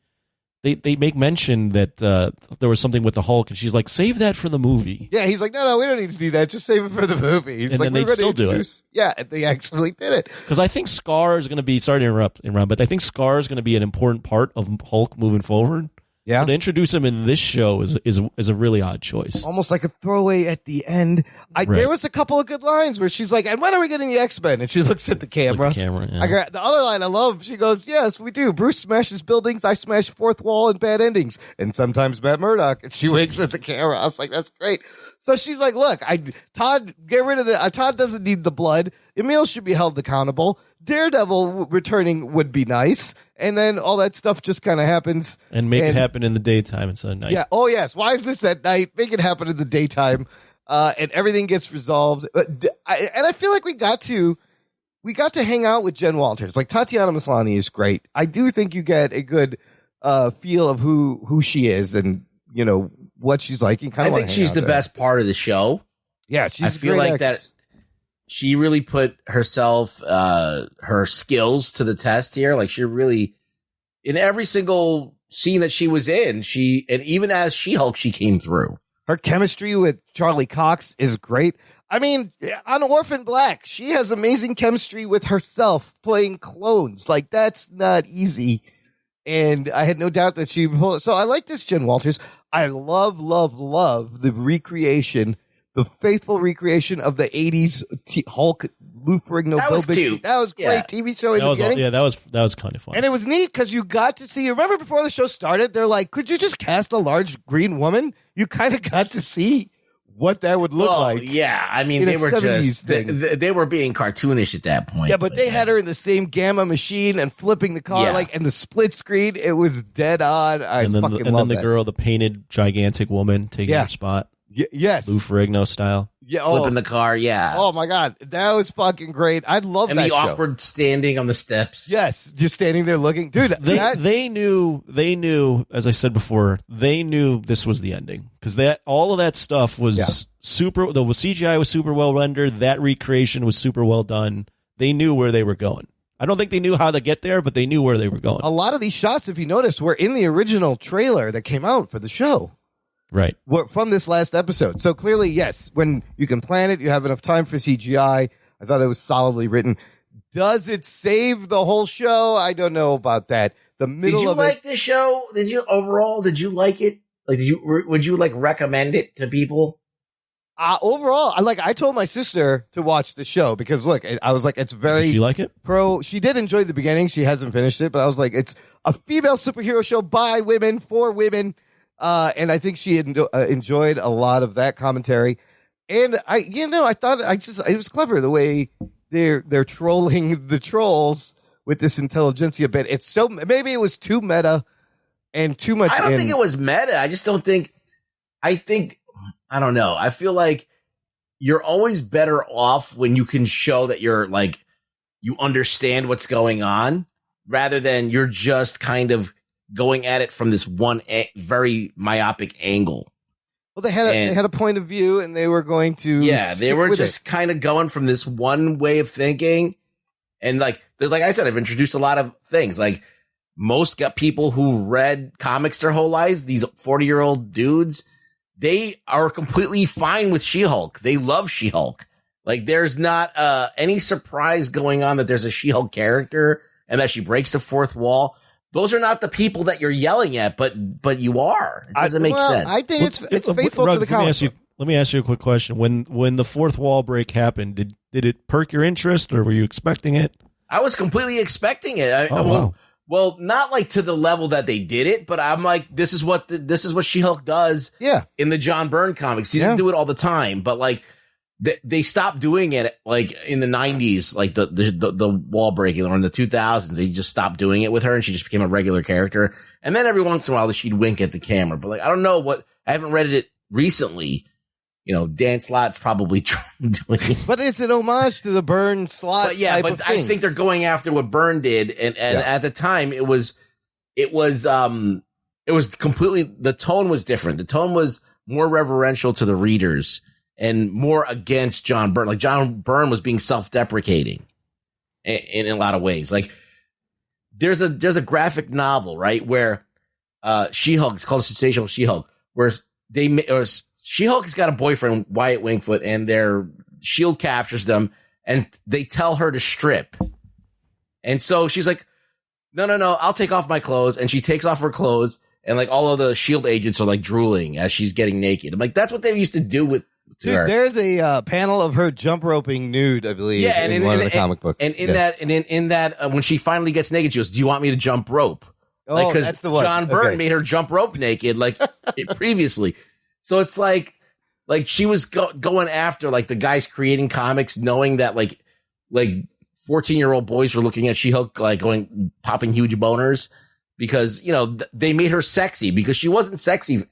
they make mention that there was something with the Hulk, and she's like, "Save that for the movie." Yeah, he's like, "No, we don't need to do that. Just save it for the movie." He's And like, then they'd still do it. Yeah, and they actually did it. Because I think Scar is going to be. Sorry to interrupt, Imran, but I think Scar is going to be an important part of Hulk moving forward. Yeah. So to introduce him in this show is a really odd choice. Almost like a throwaway at the end. There was a couple of good lines where she's like, "And when are we getting the X-Men?" And she looks at the camera. Yeah. The other line I love, she goes, "Yes, we do. Bruce smashes buildings. I smash fourth wall and bad endings. And sometimes Matt Murdock." And she winks at the camera. I was like, that's great. So she's like, "Look, Todd, get rid of Todd doesn't need the blood. Emil should be held accountable. Daredevil returning would be nice." And then all that stuff just kind of happens. And make it happen in the daytime instead of night. Yeah. Oh, yes. Why is this at night? Make it happen in the daytime. And everything gets resolved. And I feel like we got to hang out with Jen Walters. Like, Tatiana Maslany is great. I do think you get a good feel of who she is and, what she's like. You I think she's the best part of the show. Yeah, she's I feel like that she really put herself, her skills to the test here. Like, she really, in every single scene that she was in, and even as She-Hulk, she came through. Her chemistry with Charlie Cox is great. I mean, on Orphan Black, she has amazing chemistry with herself playing clones. Like, that's not easy. And I had no doubt that she pulled. So I like this Jen Walters. I love, love, love the recreation, the faithful recreation of the 80s Hulk, Lou Ferrigno. That was cute. That was great TV show in the beginning. Yeah, that was kind of fun. And it was neat because you got to see, remember before the show started, they're like, "Could you just cast a large green woman?" You kind of got to see what that would look like. Yeah, I mean, they were just they were being cartoonish at that point. Yeah, but they had her in the same gamma machine and flipping the car, and the split screen. It was dead on. And then the girl, the painted gigantic woman taking her spot. Yes, Lou Ferrigno style. Yeah, flipping the car. Yeah. Oh my God, that was fucking great. I'd love and that. And the show. awkward standing on the steps. Yes, just standing there looking, dude. They knew. As I said before, they knew this was the ending because all of that stuff was super. The CGI was super well rendered. That recreation was super well done. They knew where they were going. I don't think they knew how to get there, but they knew where they were going. A lot of these shots, if you noticed, were in the original trailer that came out for the show. Right. From this last episode. So clearly, yes, when you can plan it, you have enough time for CGI. I thought it was solidly written. Does it save the whole show? I don't know about that. The middle Did you of like it. this show? Did you like it? Like, would you like recommend it to people? Overall, I told my sister to watch the show because look, I was like, it's very. Did she like it? She did enjoy the beginning. She hasn't finished it, but I was like, it's a female superhero show by women for women, and I think she enjoyed a lot of that commentary. And I thought it was clever the way they're trolling the trolls with this intelligentsia bit. It's so maybe it was too meta and too much. I don't think it was meta. I just don't think. I don't know. I feel like you're always better off when you can show that you're like, you understand what's going on rather than you're just kind of going at it from this one very myopic angle. Well, they had a point of view and they were going to. Yeah, they were just kind of going from this one way of thinking. And like I said, I've introduced a lot of things. Like most people who read comics their whole lives, these 40-year-old dudes, they are completely fine with She-Hulk. They love She-Hulk. Like there's not any surprise going on that there's a She-Hulk character and that she breaks the fourth wall. Those are not the people that you're yelling at, but you are. It doesn't make sense. I think it's faithful to the comic. Let me ask you a quick question. When the fourth wall break happened, did it perk your interest, or were you expecting it? I was completely expecting it. Wow. Well, not like to the level that they did it, but I'm like, this is what She-Hulk does. Yeah. In the John Byrne comics, he didn't do it all the time, but like they stopped doing it like in the 90s, like the wall breaking, or in the 2000s, they just stopped doing it with her, and she just became a regular character. And then every once in a while, she'd wink at the camera, but like I don't know I haven't read it recently. You know, Dan Slott's probably doing it. But it's an homage to the Byrne Slott. But yeah, but I think they're going after what Byrne did, and at the time it was completely, the tone was different. The tone was more reverential to the readers and more against John Byrne. Like John Byrne was being self-deprecating in a lot of ways. Like there's a graphic novel, right, where She-Hulk, it's called Sensational She-Hulk, where She-Hulk has got a boyfriend, Wyatt Wingfoot, and their SHIELD captures them, and they tell her to strip. And so she's like, no, I'll take off my clothes. And she takes off her clothes, and like all of the SHIELD agents are like drooling as she's getting naked. I'm like, that's what they used to do with her. There's a panel of her jump roping nude, I believe, in one of the comic books. And in that, when she finally gets naked, she goes, do you want me to jump rope? Oh, that's the one. John Byrne made her jump rope naked, like previously. So it's like she was going after like the guys creating comics, knowing that like 14-year-old boys were looking at She-Hulk, like popping huge boners because, you know, they made her sexy because she wasn't sexy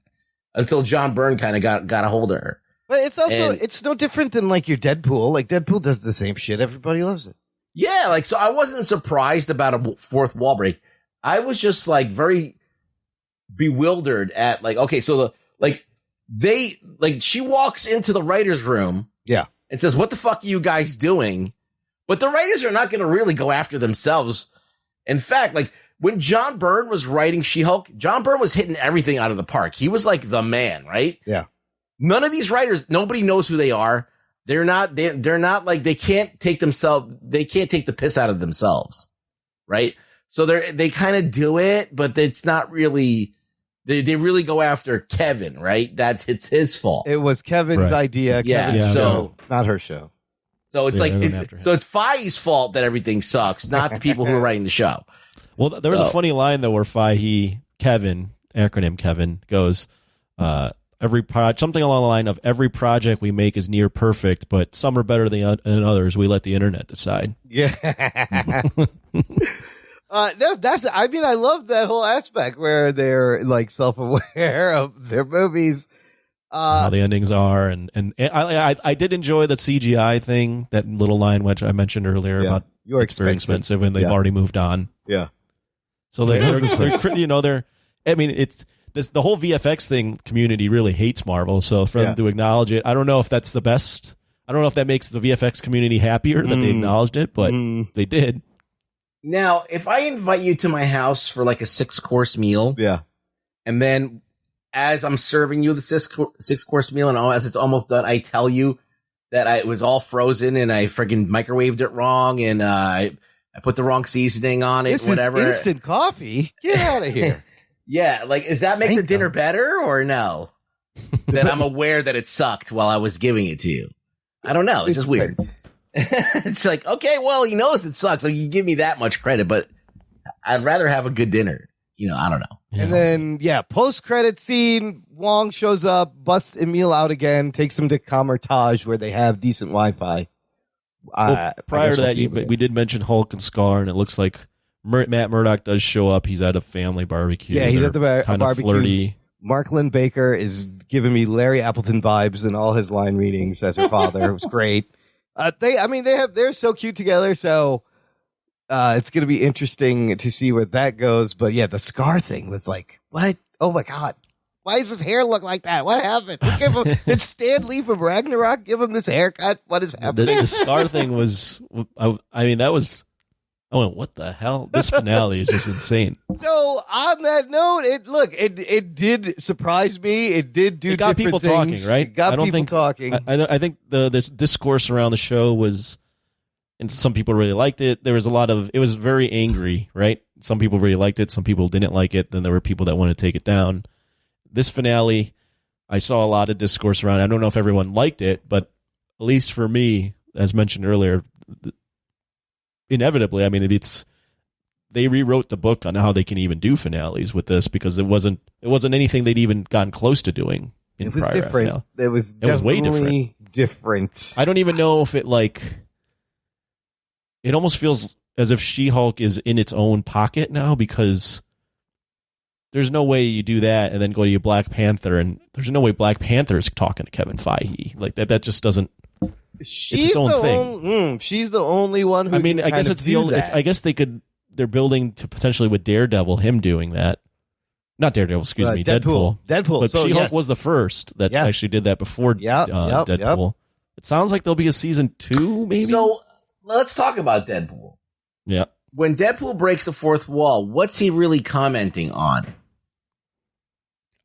until John Byrne kind of got a hold of her. But it's also, it's no different than like your Deadpool. Like Deadpool does the same shit. Everybody loves it. Yeah. Like, so I wasn't surprised about a fourth wall break. I was just like very bewildered at like, okay, so she walks into the writer's room. Yeah. And says, what the fuck are you guys doing? But the writers are not going to really go after themselves. In fact, like when John Byrne was writing She-Hulk, John Byrne was hitting everything out of the park. He was like the man, right? Yeah. None of these writers, nobody knows who they are. They're not like, they can't take the piss out of themselves. Right. So they kind of do it, but it's not really, they really go after Kevin, right? It's his fault. It was Kevin's idea. Yeah. Not her show. So it's it's Fei's fault that everything sucks, not the people who are writing the show. Well, there was a funny line though where Kevin, acronym Kevin, goes, something along the line of every project we make is near perfect, but some are better than others. We let the internet decide. Yeah. I love that whole aspect where they're like self-aware of their movies. How the endings are, and I did enjoy that CGI thing, that little line which I mentioned earlier about you're it's very expensive and they've already moved on. Yeah. So they're I mean, it's the whole VFX thing community really hates Marvel. So for them to acknowledge it, I don't know if that's the best. I don't know if that makes the VFX community happier that they acknowledged it, but they did. Now, if I invite you to my house for like a 6-course meal, and then as I'm serving you the 6-course meal and as it's almost done, I tell you that it was all frozen and I freaking microwaved it wrong and I put the wrong seasoning on it, This whatever. is instant coffee. Get out of here. Yeah, like, does that make the Thank dinner God. better or no? That I'm aware that it sucked while I was giving it to you. I don't know. It's just weird. It's like, okay, well, he knows it sucks. Like, you give me that much credit, but I'd rather have a good dinner. You know, I don't know. And then, post-credit scene, Wong shows up, busts Emil out again, takes him to Kamertage where they have decent Wi-Fi. Well, prior to that, we did mention Hulk and Scar, and it looks like Matt Murdock does show up. He's at a family barbecue. Yeah, he's at the kind of barbecue. flirty. Mark Lynn Baker is giving me Larry Appleton vibes in all his line readings as her father. It was great. They're so cute together. So it's going to be interesting to see where that goes. But yeah, the Scar thing was like, what? Oh my God. Why does his hair look like that? What happened? Did Stan Lee from Ragnarok give him this haircut? What is happening? The Scar thing was, I went, what the hell? This finale is just insane. So on that note, it did surprise me. It did do. It got different people things. talking, right? It got I don't people think, talking. I think this discourse around the show was, and some people really liked it. There was it was very angry, right? Some people really liked it. Some people didn't like it. Then there were people that wanted to take it down. This finale, I saw a lot of discourse around. I don't know if everyone liked it, but at least for me, as mentioned earlier, inevitably, I mean, they rewrote the book on how they can even do finales with this because it wasn't anything they'd even gotten close to doing. It was different. It was way different. I don't even know if it almost feels as if She-Hulk is in its own pocket now because there's no way you do that and then go to your Black Panther and there's no way Black Panther is talking to Kevin Feige. Like that just doesn't. She's its own thing. She's the only one who. I mean, I guess it's the only. I guess they're building to potentially with Daredevil, him doing that. Not Daredevil, excuse me, Deadpool. But so, She-Hulk was the first that actually did that before Deadpool. It sounds like there'll be a season 2, maybe. So let's talk about Deadpool. Yeah. When Deadpool breaks the fourth wall, what's he really commenting on?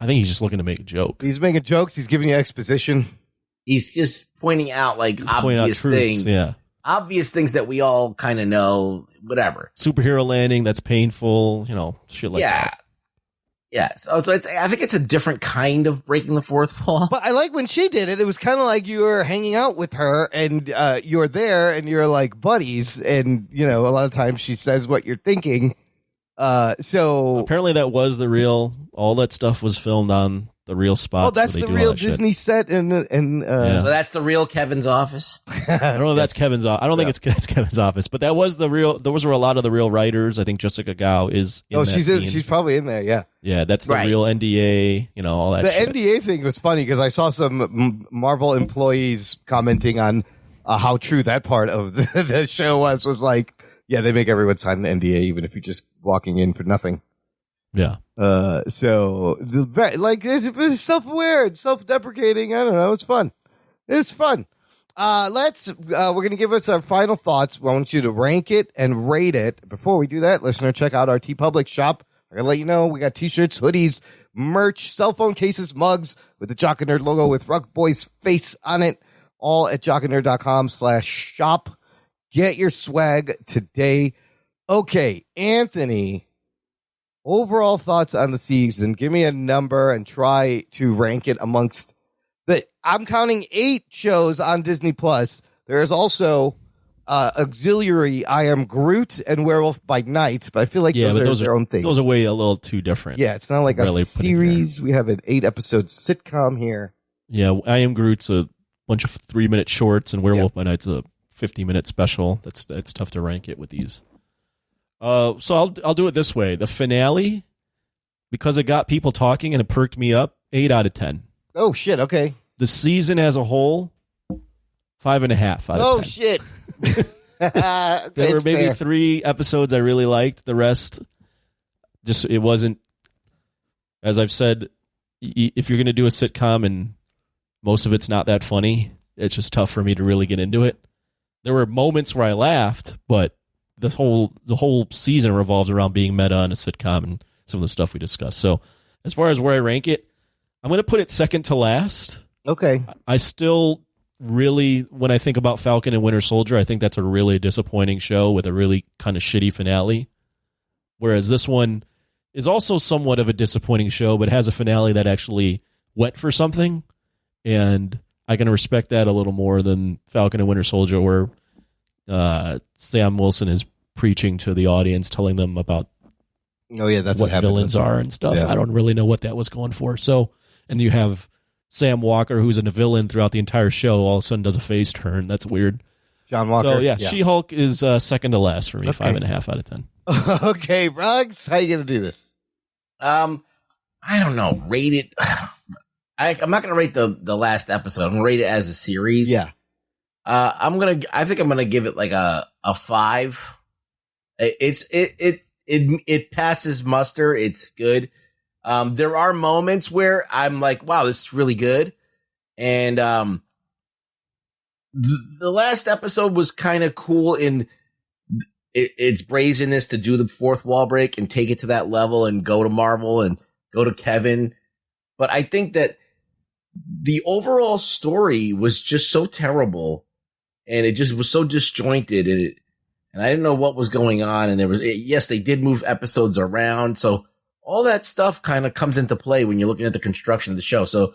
I think he's just looking to make a joke. He's making jokes. He's giving you exposition. He's just pointing out obvious things. Yeah. Obvious things that we all kind of know, whatever. Superhero landing, that's painful, shit like that. Yeah. So I think it's a different kind of breaking the fourth wall. But I like when she did it. It was kind of like you were hanging out with her and you're there and you're like buddies. And, a lot of times she says what you're thinking. So apparently that was the real, all that stuff was filmed on the real spot. Oh, that's the real Disney set. So that's the real Kevin's office. I don't know if that's Kevin's office. I don't think it's Kevin's office, but that was the real, those were a lot of the real writers. I think Jessica Gao is in she's probably in there. Yeah. Yeah. That's the real NDA, all that shit. The NDA thing was funny because I saw some Marvel employees commenting on how true that part of the show was like, yeah, they make everyone sign an NDA even if you're just walking in for nothing. Yeah. So it's self-aware and self-deprecating. I don't know. It's fun. It's fun. We're going to give us our final thoughts. I want you to rank it and rate it. Before we do that, listener, check out our TeePublic shop. I'm going to let you know we got t-shirts, hoodies, merch, cell phone cases, mugs with the Jock and Nerd logo with Ruck Boy's face on it. All at jockandnerd.com/shop. Get your swag today. Okay, Anthony, overall thoughts on the season. Give me a number and try to rank it amongst I'm counting 8 shows on Disney Plus. There is also auxiliary I Am Groot and Werewolf by Night, but I feel like those are their own things. Those are way a little too different. Yeah, it's not like a series. We have an 8-episode sitcom here. Yeah, I Am Groot's a bunch of 3-minute shorts, and Werewolf by Night's a 50-minute special. It's tough to rank it with these. So I'll do it this way. The finale, because it got people talking and it perked me up, 8 out of 10. Oh shit! Okay. The season as a whole, 5.5 out of 10. Oh shit! There were maybe 3 episodes I really liked. The rest, just it wasn't. As I've said, if you're going to do a sitcom and most of it's not that funny, it's just tough for me to really get into it. There were moments where I laughed, but the whole season revolves around being meta on a sitcom and some of the stuff we discussed. So as far as where I rank it, I'm going to put it second to last. Okay. I still really, when I think about Falcon and Winter Soldier, I think that's a really disappointing show with a really kind of shitty finale. Whereas this one is also somewhat of a disappointing show, but has a finale that actually went for something. And I can respect that a little more than Falcon and Winter Soldier, where Sam Wilson is preaching to the audience, telling them about that's what villains are and stuff. Yeah. I don't really know what that was going for. So, and you have Sam Walker, who's a villain throughout the entire show, all of a sudden does a face turn. That's weird. John Walker. So, yeah. She-Hulk is second to last for me, Okay. 5.5 out of 10. Okay, Ruggs, how you going to do this? I don't know. Rate it. I'm not going to rate the last episode. I'm going to rate it as a series. Yeah. I think I'm going to give it like a 5. It passes muster. It's good. There are moments where I'm like, wow, this is really good. And the last episode was kind of cool in its brazenness to do the fourth wall break and take it to that level and go to Marvel and go to Kevin. But I think that the overall story was just so terrible, and it just was so disjointed, and I didn't know what was going on. And yes, they did move episodes around. So all that stuff kind of comes into play when you're looking at the construction of the show. So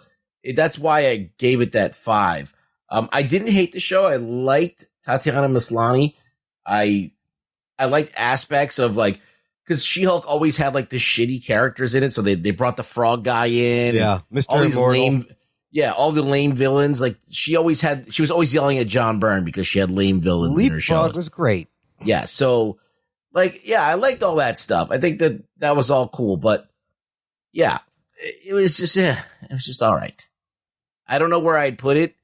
that's why I gave it that 5. I didn't hate the show. I liked Tatiana Maslany. I liked aspects of like, because She-Hulk always had like the shitty characters in it. So they brought the frog guy in. Yeah. Mr. All these Immortal. lame, all the lame villains. Like she was always yelling at John Byrne because she had lame villains in her show. Leapfrog was great. Yeah. So I liked all that stuff. I think that was all cool, but yeah, it was just all right. I don't know where I'd put it.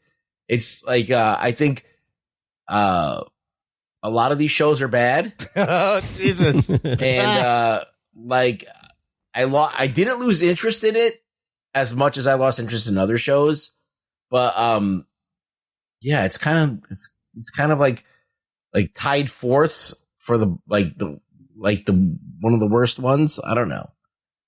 It's like, I think, a lot of these shows are bad. Oh, Jesus. And, I didn't lose interest in it as much as I lost interest in other shows, but, it's kind of like tied fourth for the one of the worst ones. I don't know.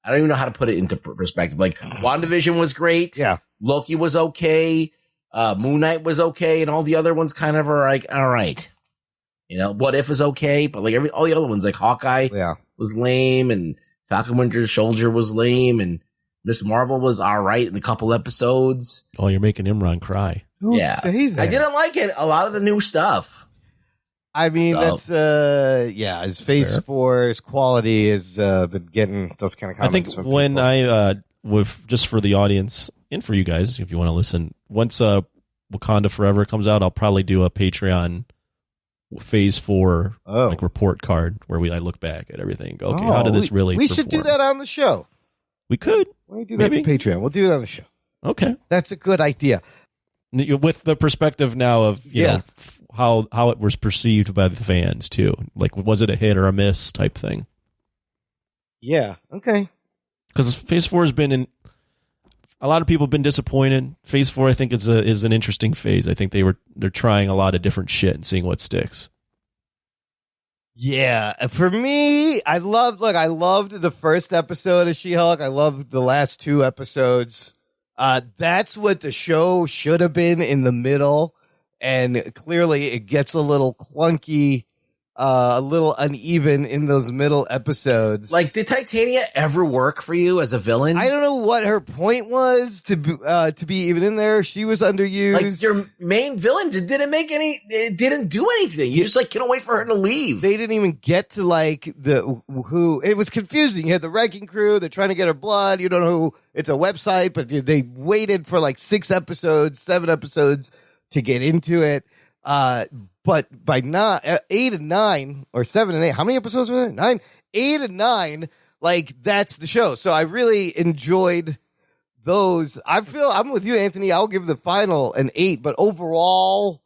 I don't even know how to put it into perspective. Like WandaVision was great. Yeah. Loki was okay. Moon Knight was okay. And all the other ones kind of are like, all right. What If is okay. But like all the other ones, like Hawkeye was lame, and Falcon Winter Soldier was lame, and Miss Marvel was all right in a couple episodes. Oh, you're making Imran cry. Don't say that. I didn't like it. A lot of the new stuff. I mean, So- that's, his Phase 4, his quality has been getting those kind of I think comments from when people. just for the audience and for you guys, if you want to listen, once Wakanda Forever comes out, I'll probably do a Patreon Phase 4 like report card where I look back at everything and go, okay, how did this really We should do perform? that on the show. We could. Why don't you do that Maybe. for Patreon? We'll do it on the show. Okay. That's a good idea. With the perspective now of you know how it was perceived by the fans too. Like, was it a hit or a miss type thing? Yeah. Okay. Because Phase 4 has been a lot of people have been disappointed. Phase 4, I think, is an interesting phase. I think they're trying a lot of different shit and seeing what sticks. Yeah, for me, I loved the first episode of She-Hulk. I loved the last 2 episodes. That's what the show should have been in the middle. And clearly it gets a little clunky, a little uneven in those middle episodes. Like, did Titania ever work for you as a villain? I don't know what her point was to be even in there. She was underused. Like, your main villain didn't do anything. You just couldn't wait for her to leave. They didn't even get to it was confusing. You had the wrecking crew. They're trying to get her blood. You don't know who. It's a website, but they waited for 6 episodes, 7 episodes to get into it. But by 8 and 9 or 7 and 8, how many episodes were there? 9, 8 and 9. That's the show. So I really enjoyed those. I'm with you, Anthony. I'll give the final an 8, but overall,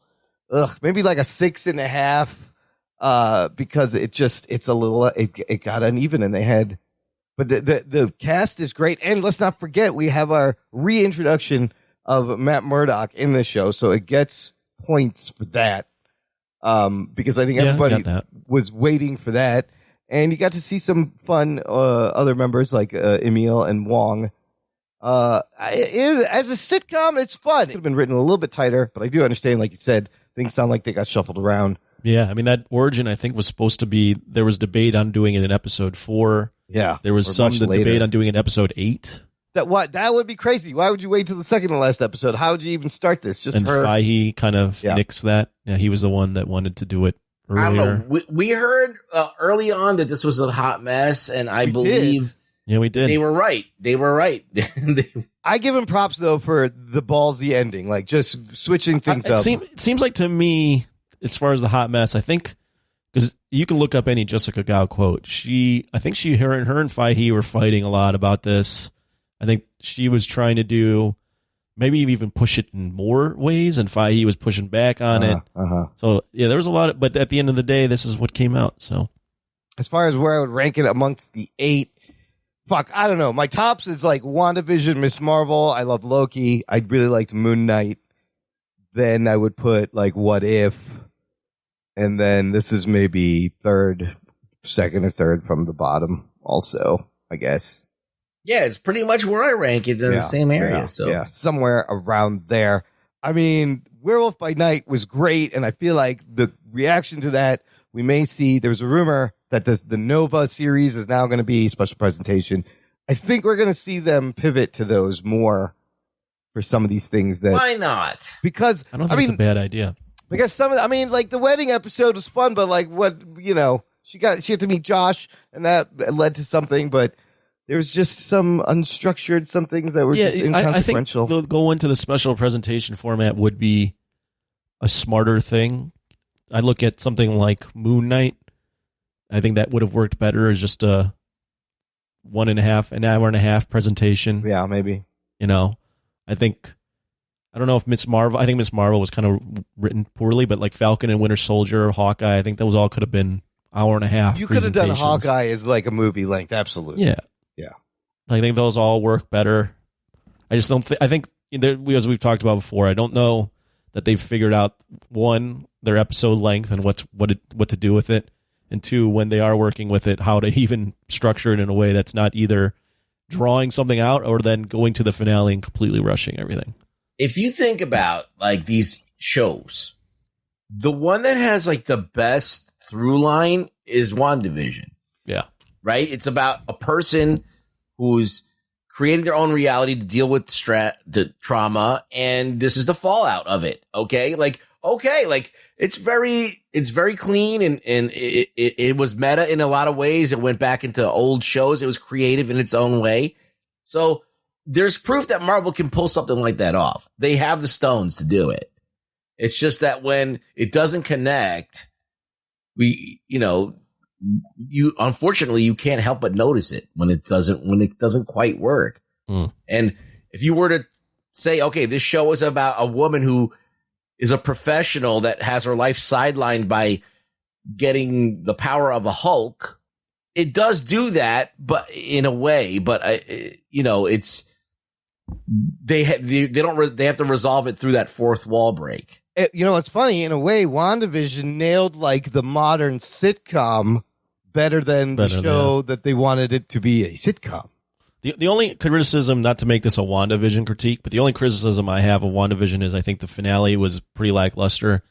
maybe a 6.5. Because it's a little, it got uneven, and they had, but the cast is great. And let's not forget, we have our reintroduction of Matt Murdock in this show. So it gets points for that. Because I think everybody was waiting for that, and you got to see some fun other members like Emil and Wong. As a sitcom, it's fun. It could have been written a little bit tighter, but I do understand, like you said, things sound like they got shuffled around. Yeah, I mean, that origin, I think, was supposed to be, there was debate on doing it in episode 4. Yeah. There was some debate on doing it in episode 8. That would be crazy. Why would you wait till the second to last episode? How would you even start this? Just and her. Fahey kind of nixed that. Yeah, he was the one that wanted to do it earlier. I don't know. We heard early on that this was a hot mess, and I believe we did. They were right. I give him props though for the ballsy ending, like just switching things up. It seems like to me, as far as the hot mess, I think because you can look up any Jessica Gao quote. Her and Fahey were fighting a lot about this. I think she was trying to do maybe even push it in more ways, and Fahey was pushing back on it. So yeah, there was a lot but at the end of the day, this is what came out. So as far as where I would rank it amongst the 8, I don't know. My tops is like WandaVision, Miss Marvel. I love Loki. I really liked Moon Knight. Then I would put like What If, and then this is maybe second or third from the bottom. Also, I guess. Yeah, it's pretty much where I rank it in the same area. Yeah, somewhere around there. I mean, Werewolf by Night was great, and I feel like the reaction to that, we may see, there's a rumor that the Nova series is now going to be special presentation. I think we're going to see them pivot to those more for some of these things. Why not? Because I don't think it's a bad idea. Because like the wedding episode was fun, but like she had to meet Josh, and that led to something, but there was just some unstructured, some things that were just inconsequential. I think go into the special presentation format would be a smarter thing. I look at something like Moon Knight. I think that would have worked better as just a an hour and a half presentation. Yeah, maybe. I don't know if Miss Marvel. I think Miss Marvel was kind of written poorly, but like Falcon and Winter Soldier, Hawkeye, I think those all could have been hour and a half. You could have done Hawkeye as like a movie length, absolutely. Yeah. I think those all work better. I just don't think. I think as we've talked about before, I don't know that they've figured out one, their episode length and what to do with it, and two, when they are working with it, how to even structure it in a way that's not either drawing something out or then going to the finale and completely rushing everything. If you think about like these shows, the one that has like the best through line is WandaVision. Yeah. Right? It's about a person who's creating their own reality to deal with the trauma, and this is the fallout of it. Okay, it's very clean, and it was meta in a lot of ways. It went back into old shows. It was creative in its own way. So there's proof that Marvel can pull something like that off. They have the stones to do it. It's just that when it doesn't connect, unfortunately you can't help but notice it when it doesn't quite work. And if you were to say, okay, this show is about a woman who is a professional that has her life sidelined by getting the power of a Hulk, it does do that, but in a way, but it's they have to resolve it through that fourth wall break. It's funny in a way. WandaVision nailed like the modern sitcom better than the show that they wanted it to be a sitcom. The only criticism, not to make this a WandaVision critique, but the only criticism I have of WandaVision is I think the finale was pretty lackluster,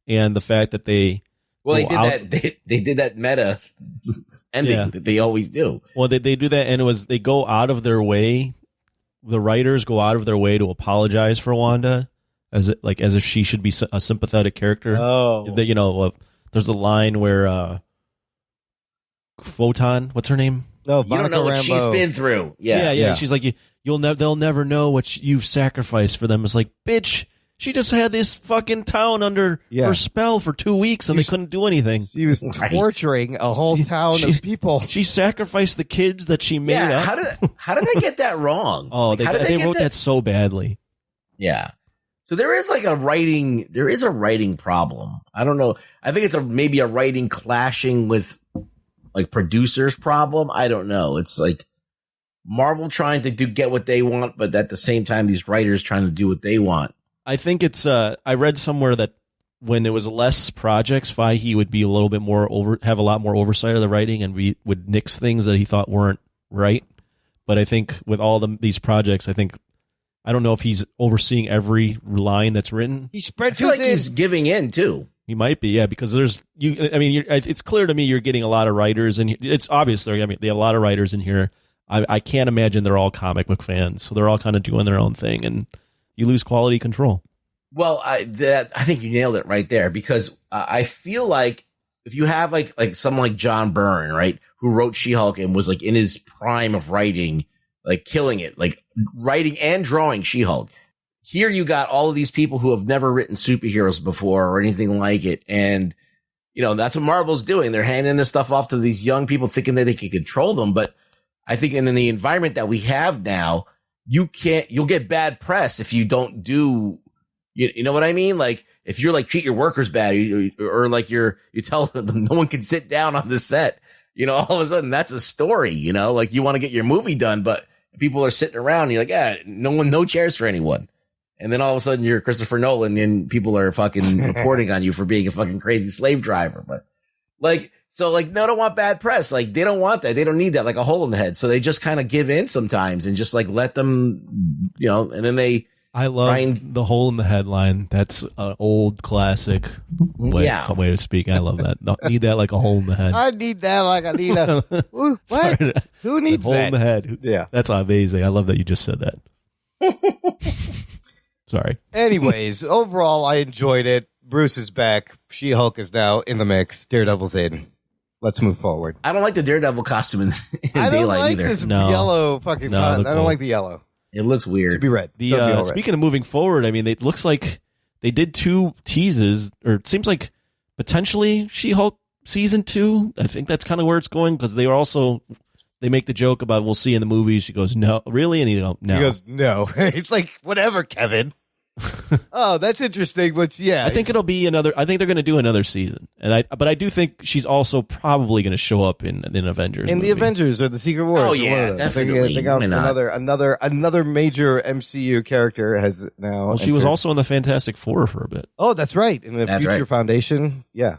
and the fact that they did that meta ending that they always do. Well, they do that, and they go out of their way. The writers go out of their way to apologize for Wanda, as if she should be a sympathetic character. Oh, there's a line where Photon, what's her name? No, you don't know what she's been through. Yeah. She's like, they'll never know what you've sacrificed for them. It's like, bitch, she just had this fucking town under her spell for 2 weeks, and they couldn't do anything. She was torturing a whole town of people. She sacrificed the kids that she made up. How did they get that wrong? Oh, they wrote that so badly. Yeah. So there is a writing problem. I don't know. I think it's maybe a writing clashing with like producers problem. I don't know. It's like Marvel trying to get what they want, but at the same time, these writers trying to do what they want. I think it's, I read somewhere that when it was less projects, Fahey would be a little bit more have a lot more oversight of the writing, and we would nix things that he thought weren't right. But I think with all these projects, I don't know if he's overseeing every line that's written. He I spread feel like he's giving in too. He might be, yeah, because it's clear to me you're getting a lot of writers, and it's obvious they have a lot of writers in here. I can't imagine they're all comic book fans, so they're all kind of doing their own thing, and you lose quality control. Well, I think you nailed it right there, because I feel like if you have like someone like John Byrne, right, who wrote She-Hulk and was like in his prime of writing, like killing it, like writing and drawing She-Hulk. Here you got all of these people who have never written superheroes before or anything like it. And, that's what Marvel's doing. They're handing this stuff off to these young people thinking that they can control them. But I think in the environment that we have now, you'll get bad press if you don't do, you know what I mean? Like if you're like treat your workers bad or like you tell them no one can sit down on the set, all of a sudden that's a story, like you want to get your movie done, but people are sitting around and you're like, no chairs for anyone. And then all of a sudden you're Christopher Nolan and people are fucking reporting on you for being a fucking crazy slave driver. But no, don't want bad press. Like they don't want that. They don't need that, like a hole in the head. So they just kind of give in sometimes and just like let them, and then I love the hole in the headline. That's an old classic way to speak. I love that. Need that like a hole in the head. I need that like I need a what? Sorry. Who needs hole that? In the head? Yeah, that's amazing. I love that you just said that. Sorry. Anyways, overall, I enjoyed it. Bruce is back. She-Hulk is now in the mix. Daredevil's in. Let's move forward. I don't like the Daredevil costume in I don't daylight like either. this yellow fucking. I don't like the yellow. It looks weird. To be red. Speaking of moving forward, I mean, it looks like they did 2 teases, or it seems like potentially She-Hulk season 2. I think that's kind of where it's going, because they make the joke about we'll see in the movies. She goes, no, really? And he goes, no. He goes, no. It's like, whatever, Kevin. Oh, that's interesting. But yeah, I think it'll be another. I think they're going to do another season, but I do think she's also probably going to show up in Avengers. In the Avengers or the Secret Wars. Oh yeah, definitely. I think another major MCU character has now. Well, she was also in the Fantastic Four for a bit. Oh, that's right. In the Future Foundation. Yeah.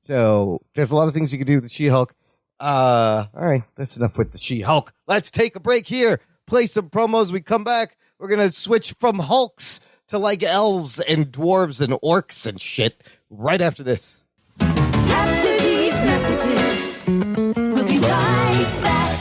So there's a lot of things you can do with the She-Hulk. All right, that's enough with the She-Hulk. Let's take a break here. Play some promos. We come back. We're gonna switch from Hulks to like elves and dwarves and orcs and shit right after this. After these messages, we'll be right back.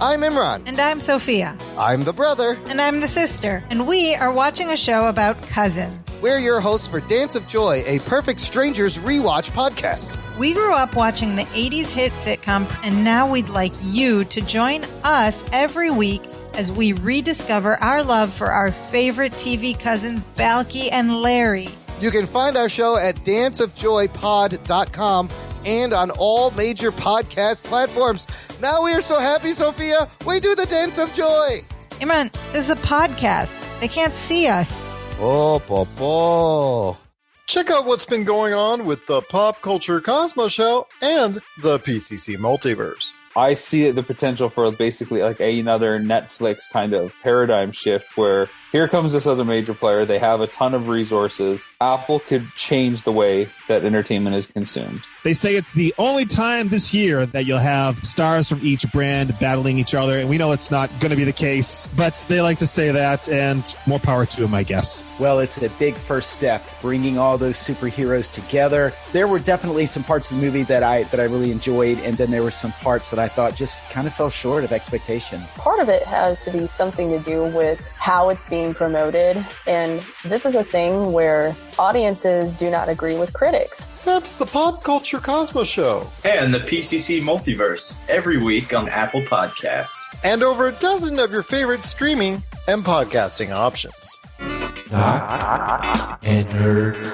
I'm Imran. And I'm Sophia. I'm the brother. And I'm the sister. And we are watching a show about cousins. We're your hosts for Dance of Joy, a Perfect Strangers rewatch podcast. We grew up watching the 80s hit sitcom, and now we'd like you to join us every week as we rediscover our love for our favorite TV cousins, Balky and Larry. You can find our show at danceofjoypod.com and on all major podcast platforms. Now we are so happy, Sophia. We do the Dance of Joy. Imran, this is a podcast. They can't see us. Oh. Check out what's been going on with the Pop Culture Cosmos Show and the PCC Multiverse. I see the potential for basically like another Netflix kind of paradigm shift where here comes this other major player. They have a ton of resources. Apple could change the way that entertainment is consumed. They say it's the only time this year that you'll have stars from each brand battling each other, and we know it's not going to be the case, but they like to say that, and more power to them, I guess. Well, it's a big first step, bringing all those superheroes together. There were definitely some parts of the movie that I really enjoyed, and then there were some parts that I thought just kind of fell short of expectation. Part of it has to be something to do with how it's being promoted, and this is a thing where audiences do not agree with critics. That's the Pop Culture Cosmos Show. And the PCC Multiverse, every week on Apple Podcasts. And over a dozen of your favorite streaming and podcasting options. Jock and Nerd.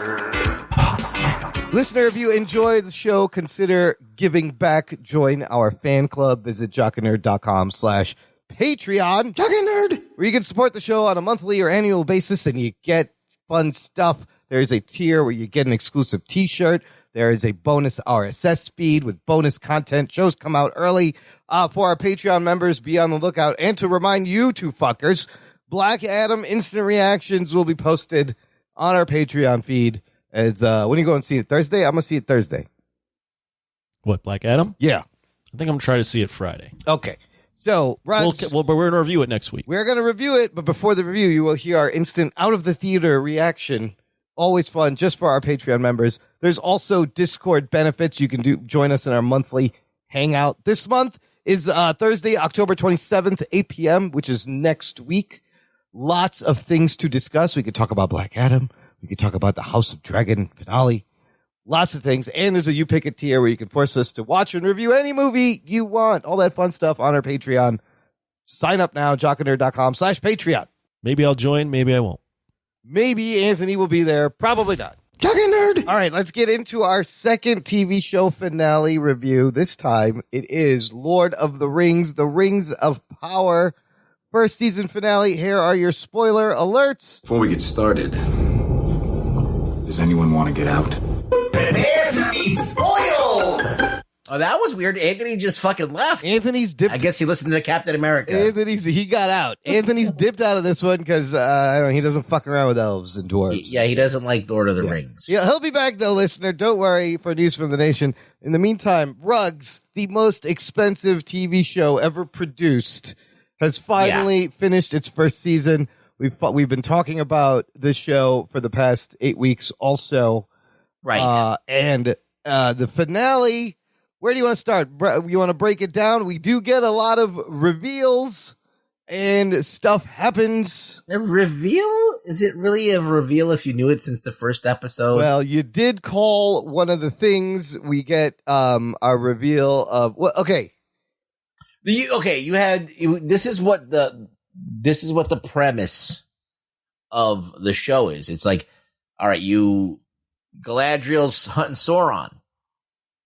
Listener, if you enjoy the show, consider giving back. Join our fan club. Visit jockandnerd.com/Patreon. Jock and Nerd, where you can support the show on a monthly or annual basis, and you get fun stuff. There's a tier where you get an exclusive t-shirt. There is a bonus RSS feed with bonus content. Shows come out early. For our Patreon members, be on the lookout. And to remind you two fuckers, Black Adam instant reactions will be posted on our Patreon feed. As when are you going to see it? Thursday? I'm going to see it Thursday. What, Black Adam? Yeah. I think I'm trying to see it Friday. Okay. So, Rugs, but we're going to review it next week. we're going to review it, but before the review, you will hear our instant out-of-the-theater reaction. Always fun, just for our Patreon members. There's also Discord benefits. You can join us in our monthly hangout. This month is Thursday, October 27th, 8 p.m., which is next week. Lots of things to discuss. We could talk about Black Adam. We could talk about the House of Dragon finale. Lots of things. And there's a You Pick It tier where you can force us to watch and review any movie you want. All that fun stuff on our Patreon. Sign up now, jockandnerd.com/Patreon. Maybe I'll join. Maybe I won't. Maybe Anthony will be there. Probably not. Jock and Nerd. All right, let's get into our second TV show finale review. This time it is Lord of the Rings, The Rings of Power. First season finale. Here are your spoiler alerts. Before we get started, does anyone want to get out? Anthony spoiled! Oh, that was weird. Anthony just fucking left. Anthony's dipped. I guess he listened to Captain America. He got out. Anthony's dipped out of this one because he doesn't fuck around with elves and dwarves. Yeah, he doesn't like Lord of the Rings. Yeah, he'll be back though, listener. Don't worry for news from the nation. In the meantime, Rugs, the most expensive TV show ever produced, has finally finished its first season. We've been talking about this show for the past 8 weeks also. Right. And the finale, where do you want to start? You want to break it down? We do get a lot of reveals and stuff happens. A reveal? Is it really a reveal if you knew it since the first episode? Well, you did call one of the things. We get a reveal of okay. This is what the premise of the show is. It's like, all right, Galadriel's hunting Sauron.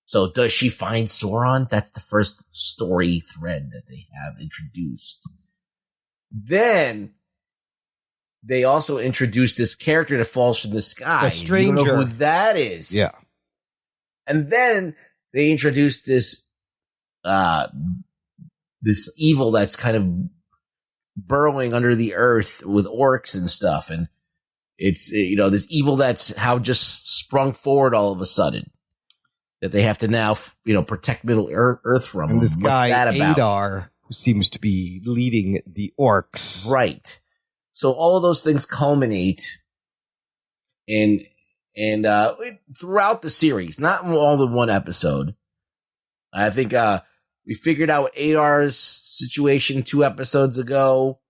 So does she find Sauron? That's the first story thread that they have introduced. Then they also introduce this character that falls from the sky. A stranger. You don't know who that is. Yeah. And then they introduce this evil that's kind of burrowing under the earth with orcs and stuff. And it's, this evil that's just sprung forward all of a sudden that they have to now, protect Middle Earth from. And this guy, What's that about? Adar, who seems to be leading the orcs. Right. So all of those things culminate and throughout the series, not all in one episode. I think, we figured out Adar's situation 2 episodes ago.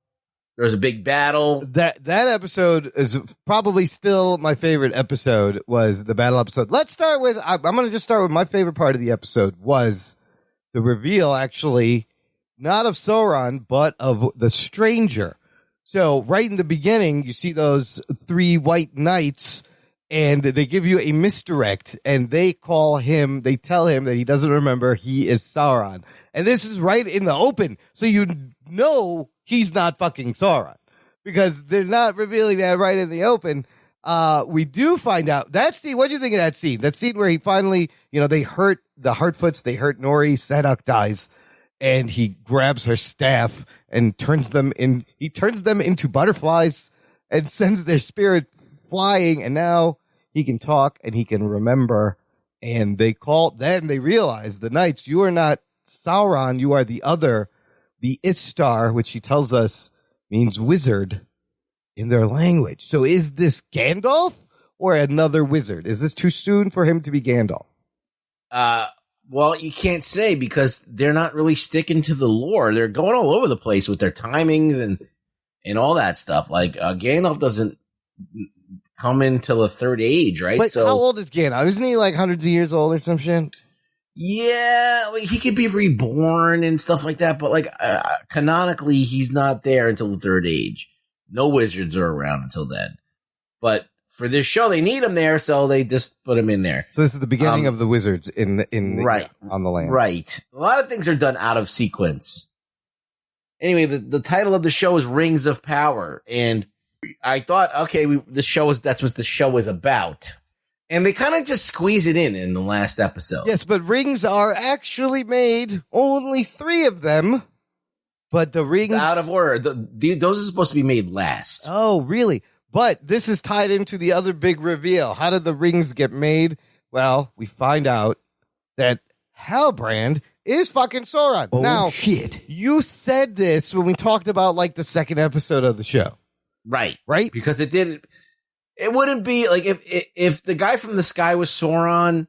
There was a big battle. That episode is probably still my favorite episode, was the battle episode. Let's start with, I'm going to just start with my favorite part of the episode was the reveal, actually, not of Sauron, but of the stranger. So right in the beginning, you see those 3 white knights, and they give you a misdirect, and they tell him that he doesn't remember he is Sauron. And this is right in the open, so you know he's not fucking Sauron, because they're not revealing that right in the open. We do find out that scene. What do you think of that scene? That scene where he finally, they hurt the Harfoots, they hurt Nori, Sadok dies, and he grabs her staff and turns them into butterflies and sends their spirit flying, and now he can talk and he can remember. And then they realize, the knights, you are not Sauron, you are the other, the Istar, which he tells us means wizard in their language. So is this Gandalf or another wizard? Is this too soon for him to be Gandalf? Well, you can't say, because they're not really sticking to the lore. They're going all over the place with their timings and all that stuff. Like, Gandalf doesn't come until the third age, right? But how old is Gandalf? Isn't he like hundreds of years old or some shit? Yeah, he could be reborn and stuff like that, but canonically, he's not there until the third age. No wizards are around until then. But for this show, they need him there, so they just put him in there. So this is the beginning of the wizards on the land. Right. A lot of things are done out of sequence. Anyway, the title of the show is Rings of Power, and I thought, okay, that's what the show is about. And they kind of just squeeze it in the last episode. Yes, but rings are actually made, only 3 of them. But the rings... It's out of order. Those are supposed to be made last. Oh, really? But this is tied into the other big reveal. How did the rings get made? Well, we find out that Halbrand is fucking Sauron. Oh, now, shit. You said this when we talked about like the second episode of the show. Right. Right? Because it didn't, it wouldn't be like if the guy from the sky was Sauron,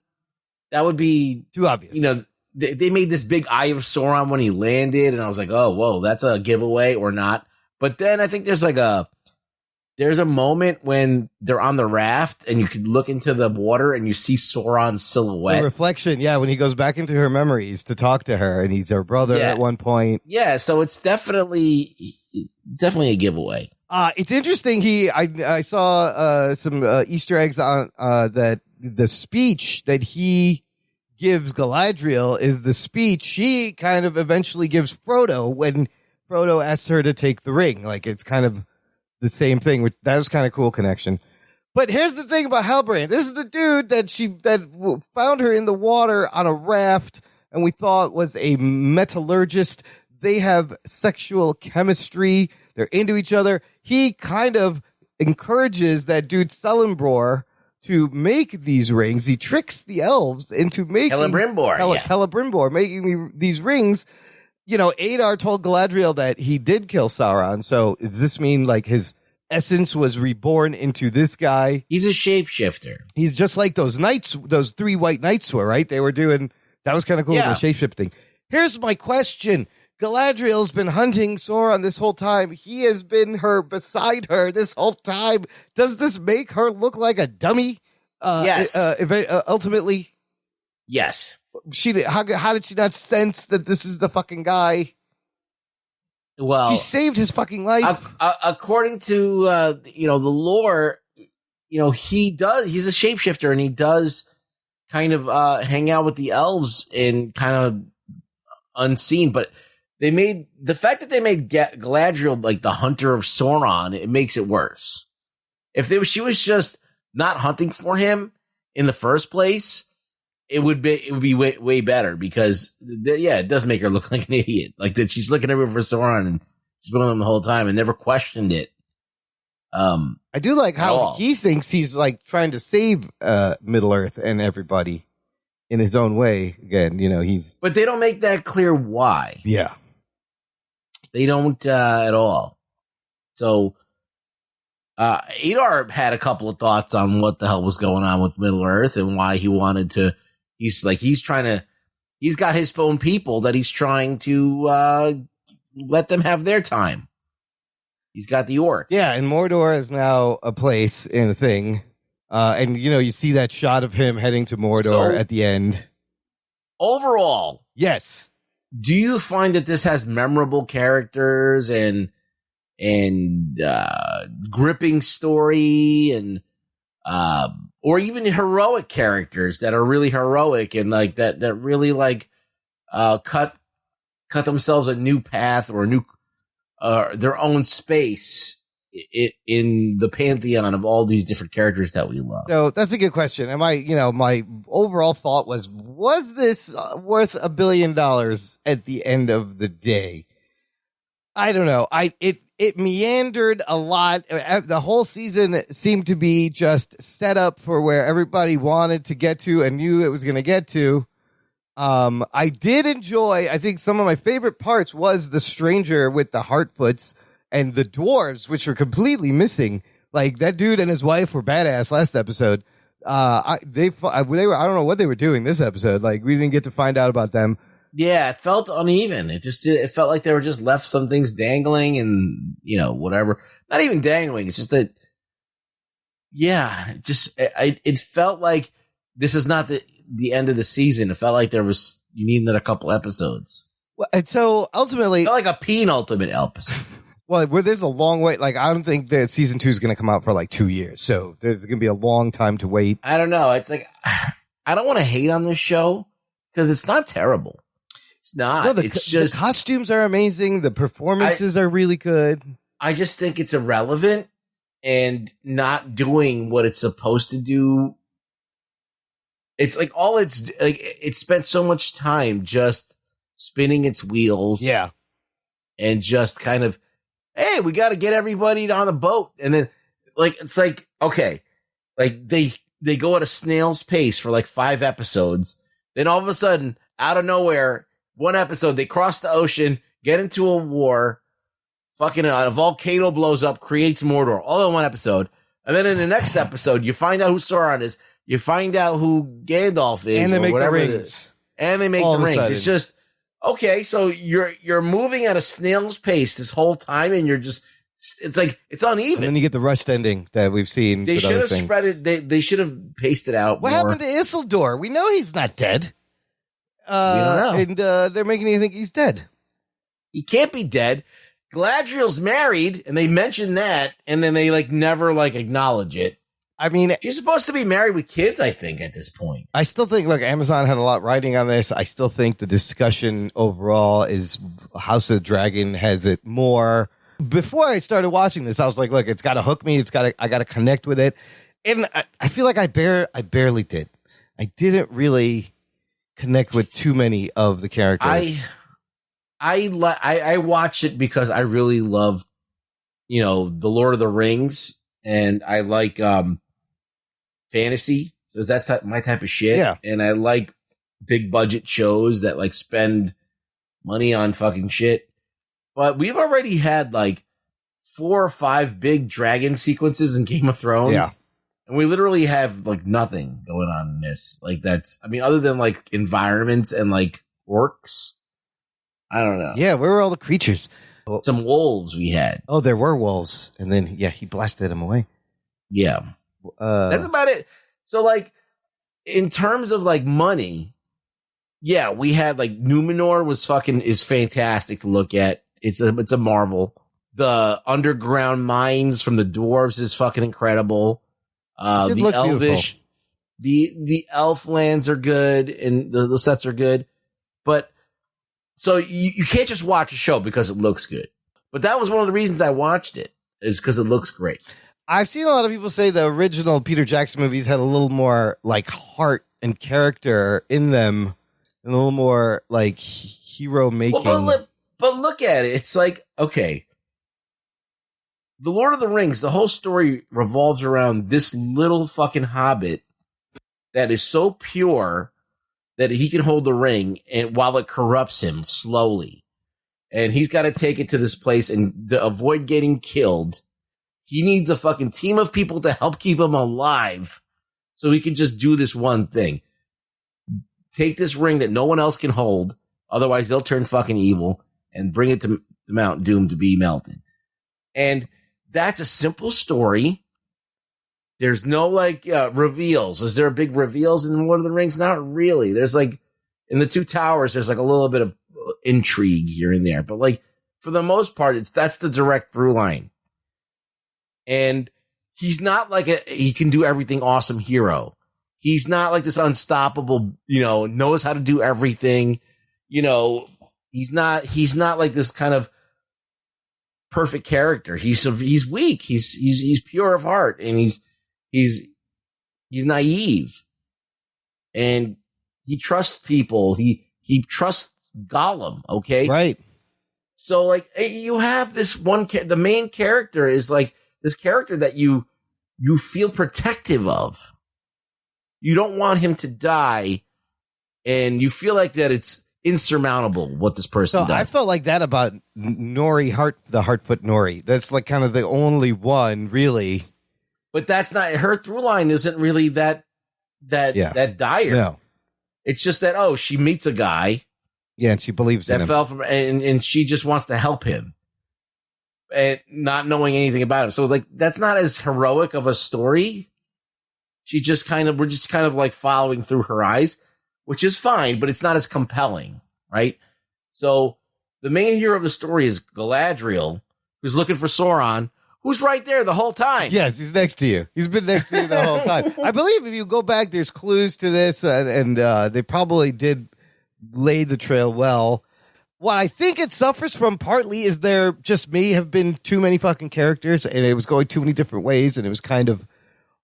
that would be too obvious. You know, they made this big eye of Sauron when he landed, and I was like, oh, whoa, that's a giveaway or not. But then I think there's a moment when they're on the raft and you could look into the water and you see Sauron's silhouette. The reflection, yeah, when he goes back into her memories to talk to her, and he's her brother at one point. Yeah, so it's definitely a giveaway. It's interesting. I saw some Easter eggs on that the speech that he gives Galadriel is the speech she kind of eventually gives Frodo when Frodo asks her to take the ring. Like, it's kind of the same thing, which that was kind of cool connection. But here's the thing about Halbrand. This is the dude that found her in the water on a raft and we thought was a metallurgist. They have sexual chemistry. They're into each other. He kind of encourages that dude Celebrimbor to make these rings. He tricks the elves into making Celebrimbor making these rings. You know, Adar told Galadriel that he did kill Sauron. So does this mean like his essence was reborn into this guy? He's a shapeshifter. He's just like those knights, those 3 white knights were, right? They were doing, that was kind of cool, Yeah. the shapeshifting. Here's my question. Galadriel's been hunting Sauron this whole time. He has been beside her this whole time. Does this make her look like a dummy? Yes. Ultimately, yes. How did she not sense that this is the fucking guy? Well, she saved his fucking life. According to the lore, he's a shapeshifter and he does kind of hang out with the elves and kind of unseen, but the fact that they made Galadriel like the hunter of Sauron, it makes it worse. If she was just not hunting for him in the first place, it would be way better because it does make her look like an idiot. Like that she's looking everywhere for Sauron and she's been with him the whole time and never questioned it. I do like how he thinks he's like trying to save Middle Earth and everybody in his own way. Again, but they don't make that clear why. Yeah. They don't at all. So Adar had a couple of thoughts on what the hell was going on with Middle Earth and why he wanted to. He's got his own people that he's trying to let them have their time. He's got the orc. Yeah, and Mordor is now a place in a thing. And you see that shot of him heading to Mordor at the end. Overall, yes. Do you find that this has memorable characters and gripping story and or even heroic characters that are really heroic and like that really like cut themselves a new path or a new their own space in the pantheon of all these different characters that we love? So that's a good question. My overall thought was this worth $1 billion at the end of the day? I don't know. It meandered a lot. The whole season seemed to be just set up for where everybody wanted to get to and knew it was going to get to. I did enjoy, I think some of my favorite parts was the stranger with the Heartfoots and the dwarves, which were completely missing. Like that dude and his wife were badass last episode. They were, I don't know what they were doing this episode. Like we didn't get to find out about them. Yeah, it felt uneven. It felt like they were just left some things dangling and, whatever. Not even dangling. It's just that, it felt like this is not the end of the season. It felt like you needed a couple episodes. Well, and so ultimately, it felt like a penultimate episode. Well, there's a long wait. Like, I don't think that season 2 is going to come out for like 2 years. So there's going to be a long time to wait. I don't know. It's like, I don't want to hate on this show because it's not terrible. It's not. No, It's just the costumes are amazing. The performances are really good. I just think it's irrelevant and not doing what it's supposed to do. It's like it spent so much time just spinning its wheels. Yeah. And just kind of, hey, we got to get everybody on the boat. And then it's like, okay, like they go at a snail's pace for like 5 episodes. Then all of a sudden, out of nowhere, one episode, they cross the ocean, get into a war, fucking a volcano blows up, creates Mordor, all in one episode. And then in the next episode, you find out who Sauron is, you find out who Gandalf is, And they or make the whatever rings. And they make All the of a rings. sudden. It's just, okay, so you're moving at a snail's pace this whole time, and you're just, it's like, it's uneven. And then you get the rushed ending that we've seen. They with should other have things. spread it. They should have paced it out. What more. happened to Isildur? We know he's not dead. We don't know. And they're making you think he's dead. He can't be dead. Galadriel's married, and they mention that, and then they like never like acknowledge it. I mean, she's supposed to be married with kids, I think, at this point. I still think, look, Amazon had a lot riding on this. I still think the discussion overall is House of the Dragon has it more. Before I started watching this, I was like, look, it's got to hook me. I got to connect with it. And I feel like I barely did. I didn't really connect with too many of the characters. I watch it because I really love, the Lord of the Rings, and I like fantasy. So that's my type of shit. Yeah. And I like big budget shows that like spend money on fucking shit. But we've already had like 4 or 5 big dragon sequences in Game of Thrones. Yeah. And we literally have like nothing going on in this. Like other than like environments and like orcs. I don't know. Yeah, where were all the creatures? Some wolves we had. Oh, there were wolves. And then, he blasted them away. Yeah. That's about it. So like in terms of like money, yeah, we had like Numenor is fantastic to look at. It's a marvel. The underground mines from the dwarves is fucking incredible. The elvish, the elf lands are good, and the sets are good. But so you can't just watch a show because it looks good. But that was one of the reasons I watched it, is because it looks great. I've seen a lot of people say the original Peter Jackson movies had a little more like heart and character in them, and a little more like hero making. But look at it. It's like, okay, The Lord of the Rings, the whole story revolves around this little fucking hobbit that is so pure that he can hold the ring, and while it corrupts him slowly. And he's got to take it to this place, and to avoid getting killed, he needs a fucking team of people to help keep him alive so he can just do this one thing. Take this ring that no one else can hold, otherwise they'll turn fucking evil, and bring it to Mount Doom to be melted. And that's a simple story. There's no like reveals. Is there big reveals in Lord of the Rings? Not really. There's like in the Two Towers, there's like a little bit of intrigue here and there, but like for the most part, that's the direct through line. And he's not like he can do everything awesome hero. He's not like this unstoppable, knows how to do everything. He's not like this kind of perfect character. He's weak. He's pure of heart, and he's naive, and he trusts people. He trusts Gollum. Okay. Right. So like you have this one, the main character is like this character that you feel protective of. You don't want him to die, and you feel like that it's insurmountable what this person does. I felt like that about Nori the Heartfoot Nori. That's like kind of the only one really. But that's not her through line. Isn't really that dire. No, it's just that she meets a guy. Yeah, and she believes in him. Fell from, and she just wants to help him, and not knowing anything about him. So it's like that's not as heroic of a story. We're just kind of like following through her eyes, which is fine, but it's not as compelling, right? So the main hero of the story is Galadriel, who's looking for Sauron, who's right there the whole time. Yes, he's next to you. He's been next to you the whole time. I believe if you go back, there's clues to this, and they probably did lay the trail well. What I think it suffers from partly is there just may have been too many fucking characters, and it was going too many different ways, and it was kind of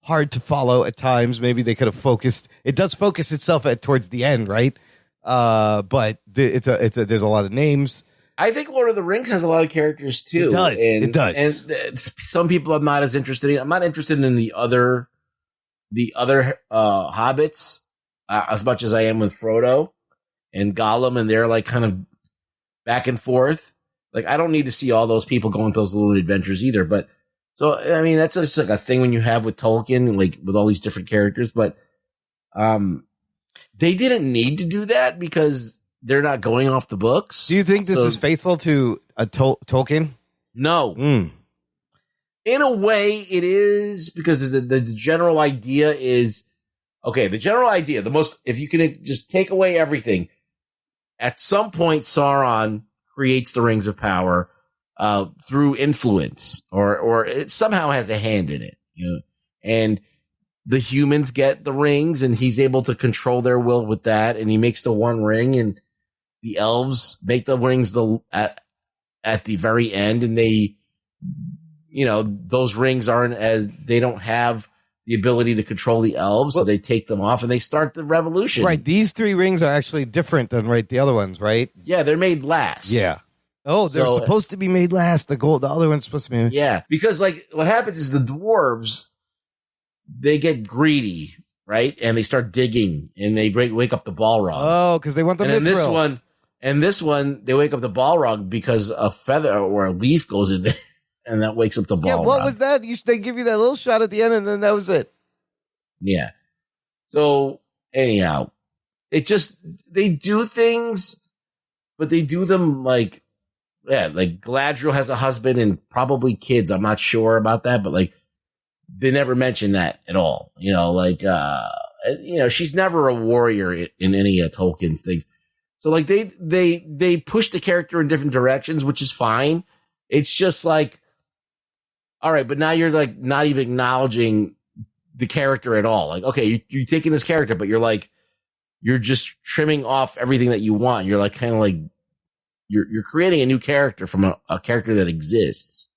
hard to follow at times. Maybe they could have focused. It does focus itself towards the end, right? But there's a lot of names. I think Lord of the Rings has a lot of characters too. It does. It does. And some people I'm not as interested in. I'm not interested in the other hobbits as much as I am with Frodo. and Gollum, and they're like kind of back and forth. Like, I don't need to see all those people going through those little adventures either. But so, I mean, that's just like a thing when you have with Tolkien, like with all these different characters. But they didn't need to do that because they're not going off the books. Do you think this is faithful to Tolkien? No. In a way, it is, because the general idea is, okay, the general idea, if you can just take away everything, at some point Sauron creates the Rings of Power through influence, or it somehow has a hand in it, and the humans get the rings, and he's able to control their will with that, and he makes the one ring, and the elves make the rings at the very end, and they, those rings they don't have the ability to control the elves, so they take them off and they start the revolution. Right. These 3 rings are actually different than the other ones, right? Yeah, they're made last. Yeah. Oh, they're supposed to be made last. The other one's supposed to be. Yeah, because like what happens is the dwarves, they get greedy, right? And they start digging, and they wake up the Balrog. Oh, because they want the mithril. And this one, they wake up the Balrog because a feather or a leaf goes in there. And that wakes up the Balrog. Yeah, what was that? They give you that little shot at the end, and then that was it. Yeah. So anyhow, they do things, but they do them like Galadriel has a husband and probably kids. I'm not sure about that, but like they never mention that at all. She's never a warrior in any of Tolkien's things. So like they push the character in different directions, which is fine. It's just like, all right, but now you're like not even acknowledging the character at all. Like, okay, you're taking this character, but you're just trimming off everything that you want. You're like kind of like you're creating a new character from a character that exists.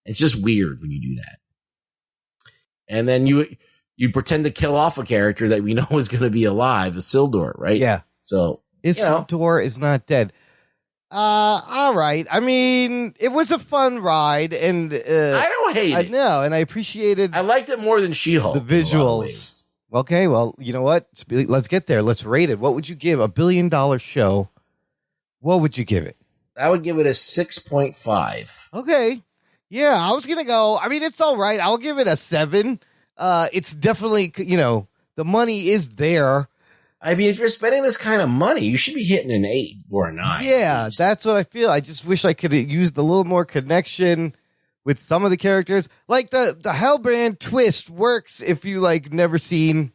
It's just weird when you do that. And then you pretend to kill off a character that we know is going to be alive, Isildur, right? Yeah. So Isildur is not dead. All right. I mean, it was a fun ride, and I don't hate it. I know, and I appreciated. I liked it more than She-Hulk. The visuals. Okay, well, you know what? Let's get there. Let's rate it. What would you give a $1 billion show? What would you give it? I would give it a 6.5. Okay. Yeah, I was gonna go. I mean, it's all right. I'll give it a 7. It's definitely, the money is there. I mean, if you're spending this kind of money, you should be hitting an 8 or a 9. Yeah, that's what I feel. I just wish I could have used a little more connection with some of the characters. Like the Hellbrand twist works if you never seen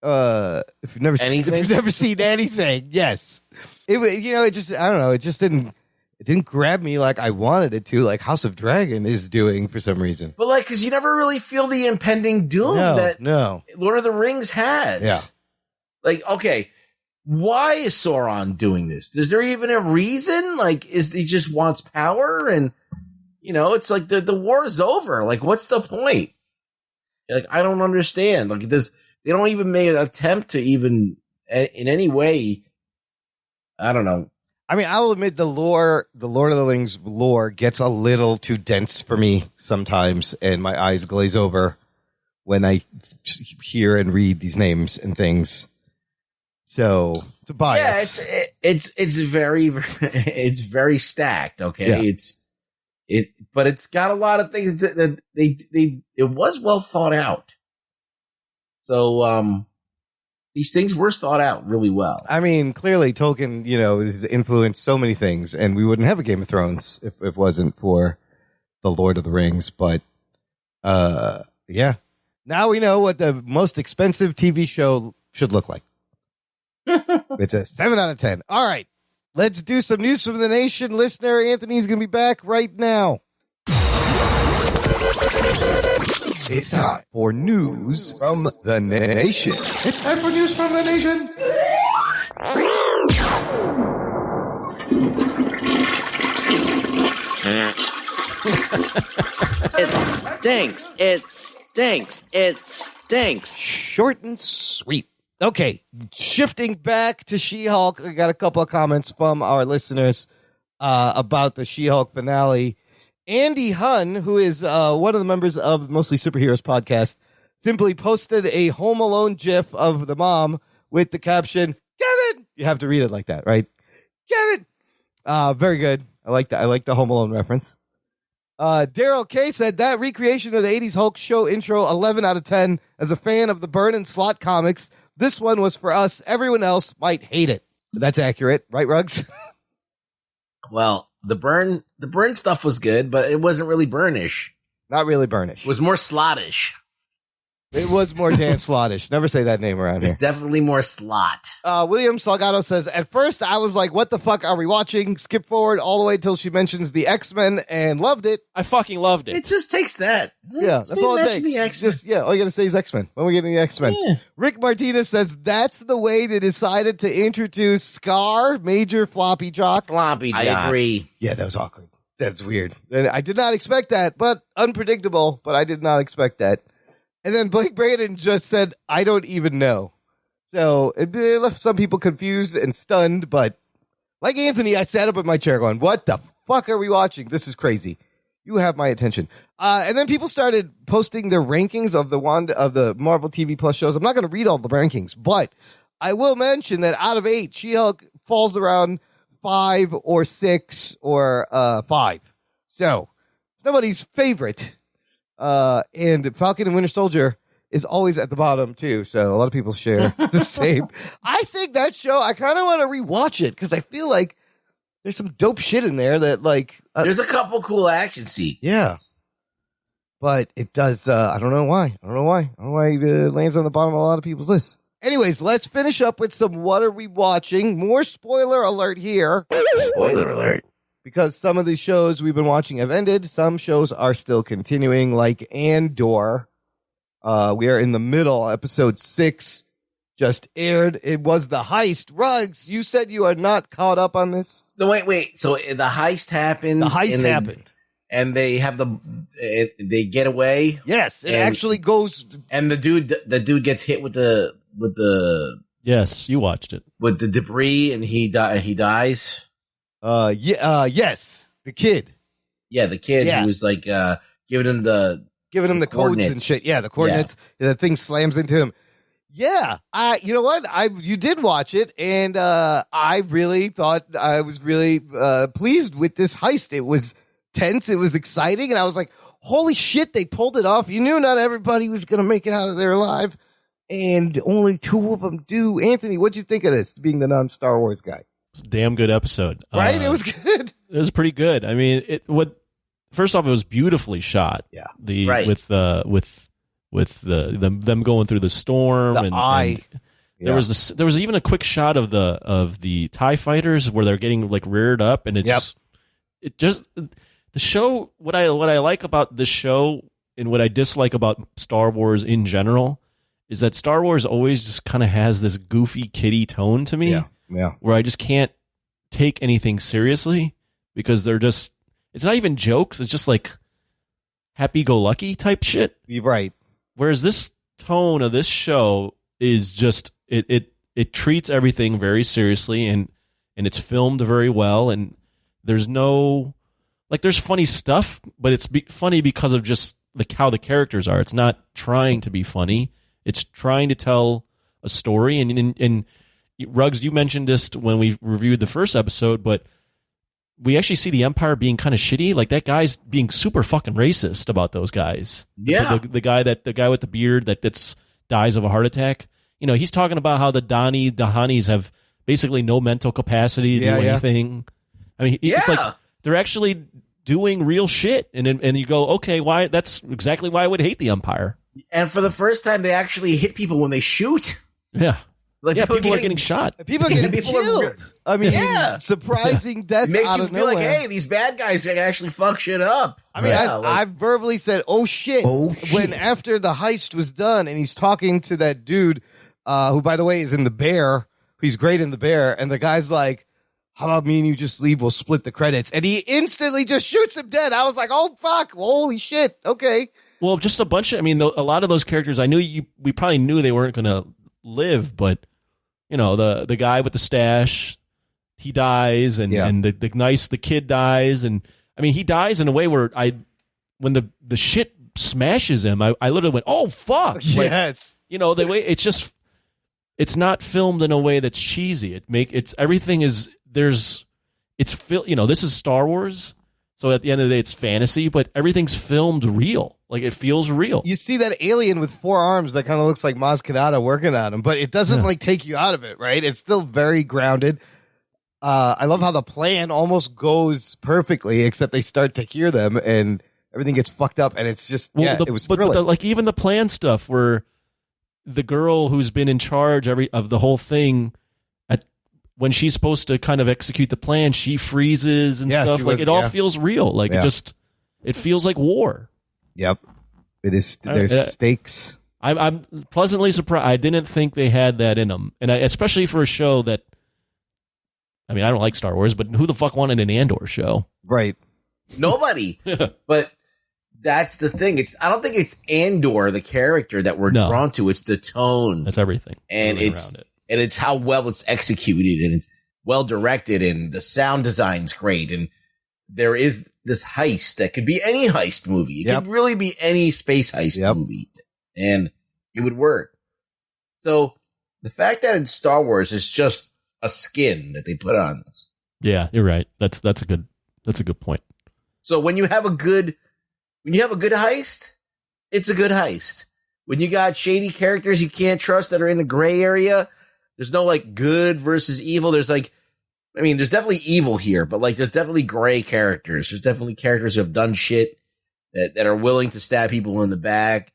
if you've never seen anything. Yes. It just, I don't know, it just didn't grab me like I wanted it to, like House of Dragon is doing for some reason. But because you never really feel the impending doom that Lord of the Rings has. Yeah. Okay, why is Sauron doing this? Is there even a reason? He just wants power? And, it's like the war is over. What's the point? I don't understand. They don't even make an attempt to even, in any way, I don't know. I mean, I'll admit the Lord of the Rings lore gets a little too dense for me sometimes, and my eyes glaze over when I hear and read these names and things. So it's a bias. Yeah, it's very stacked. Okay, Yeah. but it's got a lot of things that it was well thought out. So these things were thought out really well. I mean, clearly Tolkien, has influenced so many things, and we wouldn't have a Game of Thrones if it wasn't for the Lord of the Rings. But yeah, now we know what the most expensive TV show should look like. It's a 7 out of 10. All right. Let's do some news from the nation. Listener Anthony's going to be back right now. It's time for news from the nation. It's time for news from the nation. It stinks. It stinks. It stinks. Short and sweet. Okay, shifting back to She-Hulk, I got a couple of comments from our listeners about the She-Hulk finale. Andy Hunn, who is one of the members of Mostly Superheroes podcast, simply posted a Home Alone gif of the mom with the caption, "Kevin, You have to read it like that, right? Kevin! Very good. I like that. I like the Home Alone reference. Daryl K said that recreation of the 80s Hulk show intro, 11 out of 10. As a fan of the Burn and Slot comics, this one was for us. Everyone else might hate it. That's accurate, right, Ruggs? Well, the burn stuff was good, but it wasn't really burnish. Not really burnish. It was more slottish. It was more Dan Slottish. Never say that name around It's here. definitely more slot. William Salgado says, at first I was like, what the fuck are we watching? Skip forward all the way till she mentions the X-Men and loved it. I fucking loved it. It just takes that. Yeah, that's all it takes. The X-Men. Just, all you gotta say is X-Men. When we get the X-Men. Yeah. Rick Martinez says, that's the way they decided to introduce Scar, Major Floppy Jock. I agree. Yeah, that was awkward. That's weird. And I did not expect that, but unpredictable, but I did not expect that. And then Blake Braden just said, I don't even know. So it left some people confused and stunned, but like Anthony, I sat up in my chair going, what the fuck are we watching? This is crazy. You have my attention. And then people started posting their rankings of the Marvel TV Plus shows. I'm not going to read all the rankings, but I will mention that out of 8, She-Hulk falls around 5 or 6 or 5. So it's nobody's favorite. And Falcon and Winter Soldier is always at the bottom too. So a lot of people share the same. I think that show, I kind of want to rewatch it because I feel like there's some dope shit in there that like, there's a couple cool action scenes. Yeah. But it does, I don't know why. I don't know why it lands on the bottom of a lot of people's lists. Anyways, let's finish up with some what are we watching? More spoiler alert here. Spoiler alert. Because some of the shows we've been watching have ended. Some shows are still continuing, like Andor. We are in the middle. Episode 6 just aired. It was the heist. Ruggs, you said you are not caught up on this? No, wait. So the heist happens. The heist happened. And they have they get away. Yes, it actually goes. And the dude gets hit with the. Yes, you watched it. With the debris, and he dies. Yes, the kid. Yeah, the kid who was like giving him the codes and shit. Yeah, the coordinates. Yeah. The thing slams into him. Yeah, you know what? You did watch it, and I really thought I was really pleased with this heist. It was tense. It was exciting, and I was like, "Holy shit!" They pulled it off. You knew not everybody was going to make it out of there alive, and only 2 of them do. Anthony, what'd you think of this? Being the non-Star Wars guy. It was a damn good episode. Right? It was good. It was pretty good. I mean, first off, it was beautifully shot. Yeah. With them going through the storm and there was even a quick shot of the TIE fighters where they're getting like reared up, and the show, what I like about this show and what I dislike about Star Wars in general is that Star Wars always just kind of has this goofy kiddie tone to me. Yeah. Where I just can't take anything seriously because it's not even jokes. It's just like happy-go-lucky type shit. You're right. Whereas this tone of this show is just, it treats everything very seriously and it's filmed very well. And there's there's funny stuff, but it's funny because of just how the characters are. It's not trying to be funny. It's trying to tell a story. And Ruggs, you mentioned this when we reviewed the first episode, but we actually see the Empire being kind of shitty. Like that guy's being super fucking racist about those guys. Yeah, the guy with the beard that dies of a heart attack. You know, he's talking about how the Dahanis have basically no mental capacity to do anything. I mean, it's like they're actually doing real shit, and you go, okay, why? That's exactly why I would hate the Empire. And for the first time, they actually hit people when they shoot. Yeah. Like people are getting shot. People are getting killed. I mean, surprising deaths. It makes out you of feel nowhere. like, hey, these bad guys can actually fuck shit up. I mean, I verbally said, "Oh shit!" when after the heist was done, and he's talking to that dude, who, by the way, is in The Bear. He's great in The Bear, and the guy's like, "How about me and you just leave? We'll split the credits." And he instantly just shoots him dead. I was like, "Oh fuck! Holy shit!" Okay. Well, just a bunch of. I mean, a lot of those characters, we probably knew they weren't going to live, but. You know, the guy with the stash, he dies, and the kid dies, and I mean he dies in a way where when the shit smashes him, I literally went, oh fuck, yes, the way it's just it's not filmed in a way that's cheesy. Everything is this is Star Wars, so at the end of the day, it's fantasy, but everything's filmed real. Like it feels real. You see that alien with 4 arms that kind of looks like Maz Kanata working on him, but it doesn't like take you out of it, right? It's still very grounded. I love how the plan almost goes perfectly, except they start to hear them and everything gets fucked up, and it's just it was thrilling. Like even the plan stuff where the girl who's been in charge of the whole thing, when she's supposed to kind of execute the plan, she freezes and stuff. Like it all feels real. Like it feels like war. Yep, it is. There's stakes. I'm pleasantly surprised. I didn't think they had that in them, and especially for a show that. I mean, I don't like Star Wars, but who the fuck wanted an Andor show? Right. Nobody. But that's the thing. I don't think it's Andor, the character, that we're drawn to. It's the tone. That's everything. And it's how well it's executed, and it's well directed, and the sound design's great. And there is this heist that could be any heist movie. It could really be any space heist movie, and it would work. So the fact that in Star Wars it's just a skin that they put on this. Yeah, you're right. That's a good point. So when you have a good heist, it's a good heist. When you got shady characters you can't trust that are in the gray area, there's no like good versus evil. There's there's definitely evil here, but like there's definitely gray characters. There's definitely characters who have done shit that are willing to stab people in the back.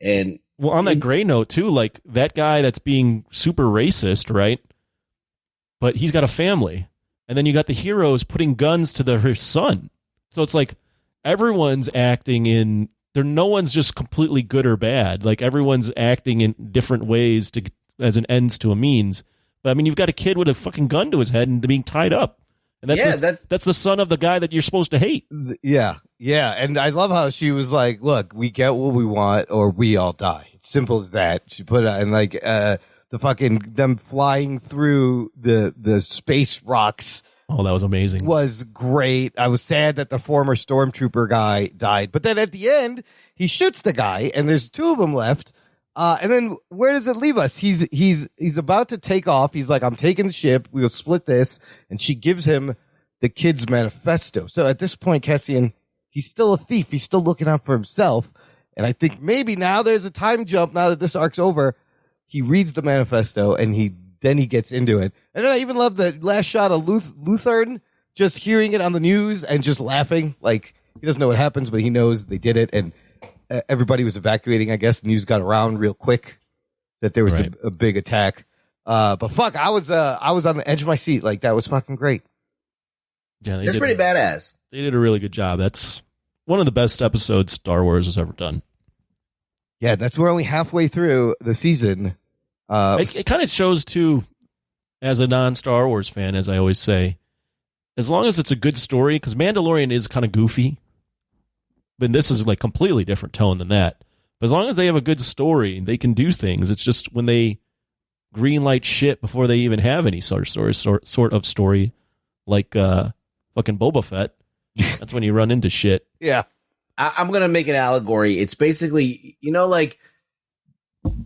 And well, on that gray note too, like that guy that's being super racist, right? But he's got a family. And then you got the heroes putting guns to their son. So it's like everyone's acting no one's just completely good or bad. Like everyone's acting in different ways as an ends to a means. But I mean, you've got a kid with a fucking gun to his head and being tied up. And that's the son of the guy that you're supposed to hate. Yeah. Yeah. And I love how she was like, look, we get what we want or we all die. It's simple as that. She put it in like, the fucking them flying through the space rocks. Oh, that was amazing. Was great. I was sad that the former stormtrooper guy died, but then at the end he shoots the guy, and there's 2 of them left. And then where does it leave us? He's about to take off. He's like, I'm taking the ship. We'll split this, and she gives him the kid's manifesto. So at this point, Cassian, he's still a thief. He's still looking out for himself. And I think maybe now there's a time jump. Now that this arc's over. He reads the manifesto and then he gets into it. And then I even love the last shot of Luthern just hearing it on the news and just laughing. Like he doesn't know what happens, but he knows they did it. And everybody was evacuating. I guess the news got around real quick that there was a big attack. But fuck, I was on the edge of my seat. Like that was fucking great. Yeah, it's pretty badass. They did a really good job. That's one of the best episodes Star Wars has ever done. Yeah, we're only halfway through the season. It kind of shows too, as a non-Star Wars fan, as I always say, as long as it's a good story, because Mandalorian is kind of goofy, but this is like completely different tone than that. But as long as they have a good story, they can do things. It's just when they greenlight shit before they even have any sort of story, like fucking Boba Fett, that's when you run into shit. Yeah. I'm going to make an allegory. It's basically, like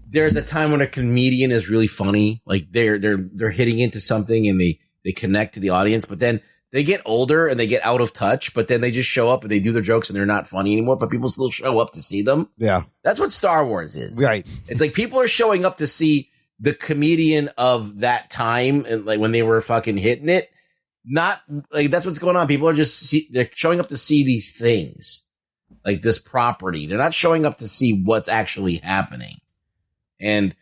there's a time when a comedian is really funny. Like they're hitting into something and they connect to the audience, but then they get older and they get out of touch, but then they just show up and they do their jokes and they're not funny anymore, but people still show up to see them. Yeah. That's what Star Wars is. Right. It's like people are showing up to see the comedian of that time and like when they were fucking hitting it. Not like that's what's going on. People are they're showing up to see these things. Like this property. They're not showing up to see what's actually happening. And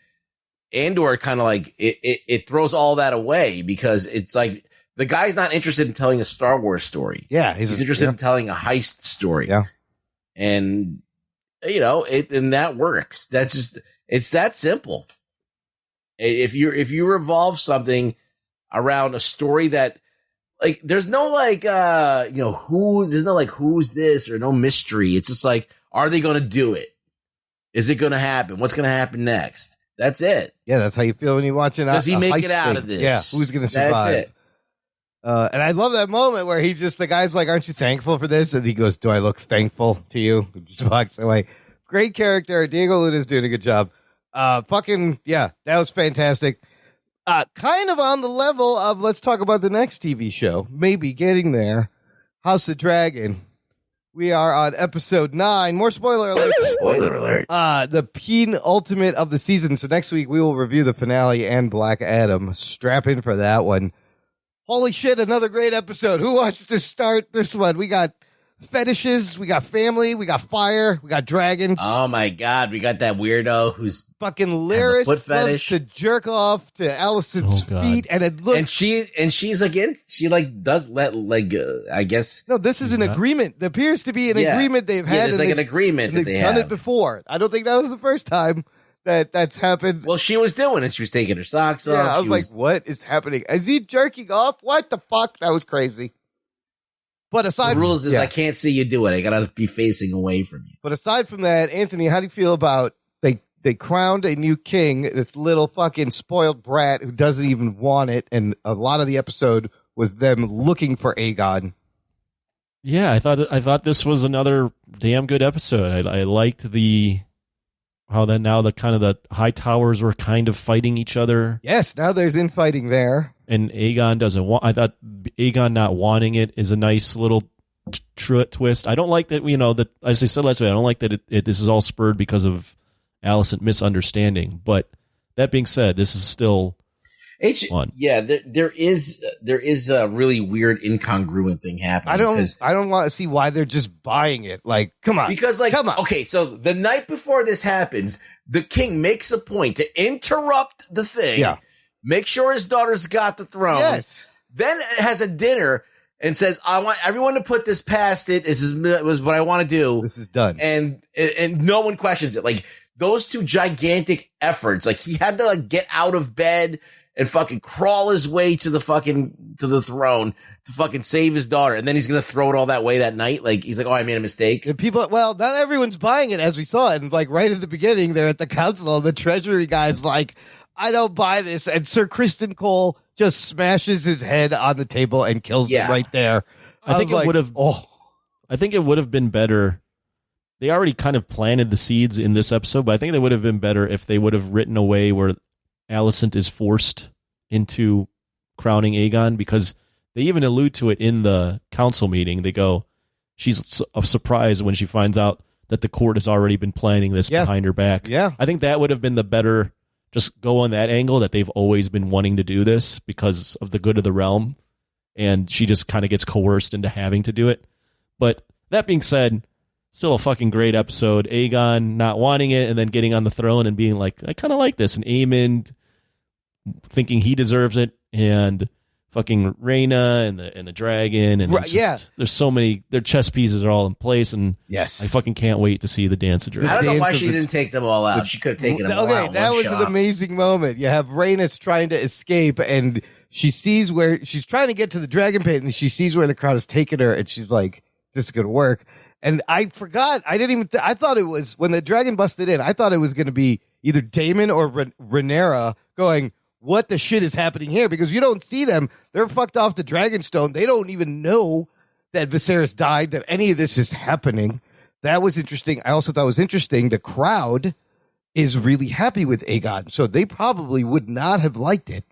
Andor kind of like, it throws all that away because it's like, the guy's not interested in telling a Star Wars story. Yeah. He's interested in telling a heist story. Yeah. And, and that works. It's that simple. If you revolve something around a story that, like, there's no like, there's no like, who's this or no mystery. It's just like, are they going to do it? Is it going to happen? What's going to happen next? That's it. Yeah, that's how you feel when you're watching. Does he make it out of this? Yeah, who's going to survive? That's it. And I love that moment where the guy's like, aren't you thankful for this? And he goes, do I look thankful to you? He just walks away. Great character. Diego Luna's doing a good job. That was fantastic. Kind of on the level of, let's talk about the next TV show. Maybe getting there. House of Dragon. We are on episode 9. More spoiler alerts. Spoiler alert. The penultimate of the season. So next week we will review the finale and Black Adam. Strap in for that one. Holy shit, another great episode. Who wants to start this one? We got fetishes, we got family, we got fire, we got dragons. Oh my god, we got that weirdo who's fucking Lyris foot fetish. loves to jerk off to Allison's feet, and it looks. And she's again. She does let I guess. No, this is an agreement. There appears to be an agreement they've had. Yeah, there's like an agreement that they've done it before. I don't think that was the first time that's happened. Well, she was doing it. She was taking her socks off. Yeah, I was like, what is happening? Is he jerking off? What the fuck? That was crazy. But aside, the rules is I can't see you do it. I gotta be facing away from you. But aside from that, Anthony, how do you feel about they crowned a new king, this little fucking spoiled brat who doesn't even want it, and a lot of the episode was them looking for Aegon. Yeah, I thought this was another damn good episode. I liked how then now the kind of the high towers were kind of fighting each other. Yes, now there's infighting there. And Aegon doesn't want. I thought Aegon not wanting it is a nice little twist. I don't like that. That as I said last week, I don't like that this is all spurred because of Alicent misunderstanding. But that being said, this is still fun. Yeah, there is a really weird incongruent thing happening. I don't want to see why they're just buying it. Like, come on, because come on. Okay, so the night before this happens, the king makes a point to interrupt the thing. Yeah. Make sure his daughter's got the throne. Yes. Then has a dinner and says, I want everyone to put this past it. This was what I want to do. This is done. And no one questions it. Like, those two gigantic efforts, like, he had to get out of bed and fucking crawl his way to the throne to fucking save his daughter. And then he's going to throw it all that way that night. Like, he's like, oh, I made a mistake. And not everyone's buying it, as we saw. And right at the beginning, they're at the council, the treasury guy's like, I don't buy this. And Sir Criston Cole just smashes his head on the table and kills him right there. I think it would have. I think it would have been better. They already kind of planted the seeds in this episode, but I think they would have been better if they would have written a way where Alicent is forced into crowning Aegon, because they even allude to it in the council meeting. They go, she's surprised when she finds out that the court has already been planning this behind her back. Yeah, I think that would have been the better. Just go on that angle that they've always been wanting to do this because of the good of the realm, and she just kind of gets coerced into having to do it. But that being said, still a fucking great episode. Aegon not wanting it and then getting on the throne and being like, I kind of like this, and Aemond thinking he deserves it, and fucking Rhaena and the dragon, and there's so many. Their chess pieces are all in place, and yes, I fucking can't wait to see the Dance of Dragons. I don't know why she didn't take them all out. She could have taken them all out. Okay, that was an amazing moment. You have Rhaenys trying to escape, and she sees where she's trying to get to the dragon pit, and she sees where the crowd has taken her, and she's like, "This is gonna work." And I forgot. I didn't even. I thought it was when the dragon busted in. I thought it was going to be either Daemon or Rhaenyra going, what the shit is happening here? Because you don't see them. They're fucked off the Dragonstone. They don't even know that Viserys died, that any of this is happening. That was interesting. I also thought it was interesting. The crowd is really happy with Aegon. So they probably would not have liked it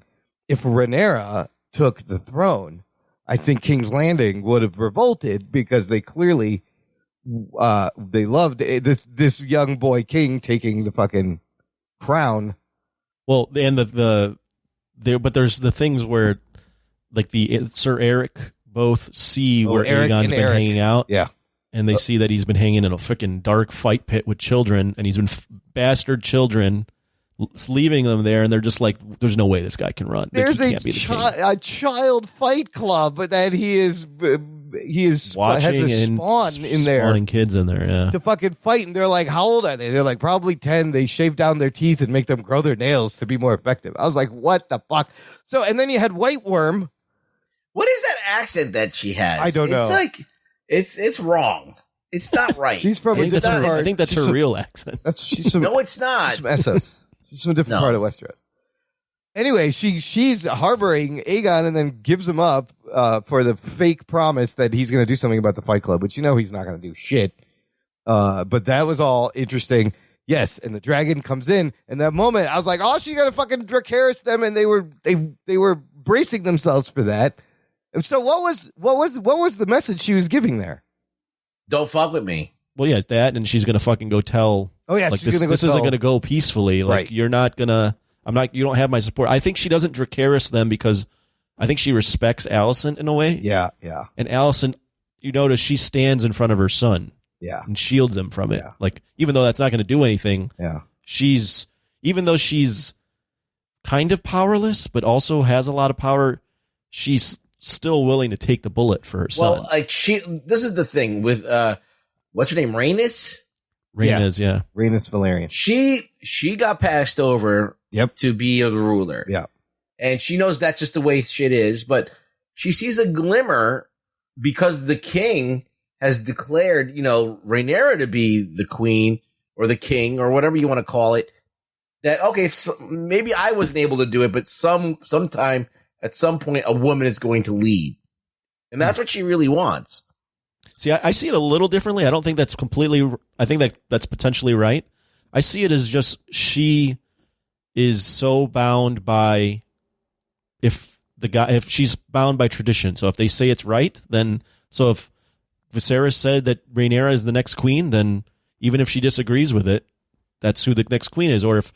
if Rhaenyra took the throne. I think King's Landing would have revolted because they clearly they loved this young boy king taking the fucking crown. Well, and but there's the things where, like, the Sir Eric both see where Aegon's been hanging out. Yeah. And they see that he's been hanging in a freaking dark fight pit with children, and he's been bastard children, leaving them there, and they're just like, there's no way this guy can run. There's a child fight club that he is watching, has a spawn in there, spawning kids in there, yeah, to fucking fight. And they're like, how old are they? They're like probably 10. They shave down their teeth and make them grow their nails to be more effective. I was like, what the fuck? So, and then you had White Worm. What is that accent that she has? I don't know. It's like it's wrong. It's not right. She's from I think that's her real accent. She's from, no, it's not. She's from Essos. She's from a different part of Westeros. Anyway, she's harboring Aegon and then gives him up for the fake promise that he's going to do something about the Fight Club, which he's not going to do shit. But that was all interesting. Yes, and the dragon comes in, and that moment I was like, "Oh, she's gonna fucking Dracarys them," and they were bracing themselves for that. And so, what was the message she was giving there? Don't fuck with me. Well, yeah, that, and she's gonna fucking go tell. Oh yeah, like she's gonna go this tell. isn't gonna go peacefully. Like Right. you're not gonna. I'm not. You don't have my support. I think she doesn't Dracarys them because I think she respects Alicent in a way. Yeah. And Alicent, you notice she stands in front of her son. Yeah. And shields him from it. Yeah. Like, even though that's not going to do anything, Yeah. even though she's kind of powerless, but also has a lot of power, she's still willing to take the bullet for her son. Well, like this is the thing with what's her name, Rhaenys. Rhaenys, yeah. Rhaenys Valerian. She got passed over. Yep. To be a ruler. Yeah. And she knows that's just the way shit is, but she sees a glimmer because the king has declared, Rhaenyra to be the queen or the king or whatever you want to call it. That, okay, so maybe I wasn't able to do it, but sometime at some point a woman is going to lead. And that's what she really wants. See, I see it a little differently. I don't think that's completely, I think that's potentially right. I see it as just she is so bound by, if she's bound by tradition. So if they say it's right, then, so if Viserys said that Rhaenyra is the next queen, then even if she disagrees with it, that's who the next queen is. Or if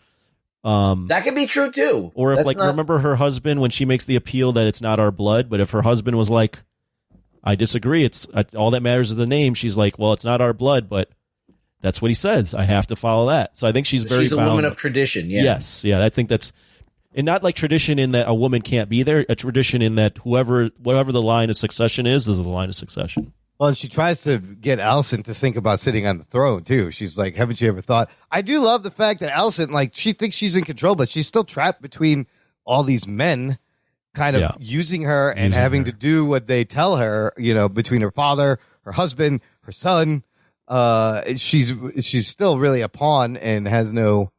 that could be true too. Or if That's remember her husband when she makes the appeal that it's not our blood, but if her husband was like, I disagree, it's all that matters is the name. She's like, well, it's not our blood, but that's what he says. I have to follow that. So I think she's a woman of tradition. Yeah. Yes. Yeah. I think that's, and not like tradition in that a woman can't be there. A tradition in that whatever the line of succession is the line of succession. Well, and she tries to get Alicent to think about sitting on the throne too. She's like, "Haven't you ever thought?" I do love the fact that Alicent, like, she thinks she's in control, but she's still trapped between all these men, kind of using her and having to do what they tell her. Between her father, her husband, her son. She's still really a pawn and has no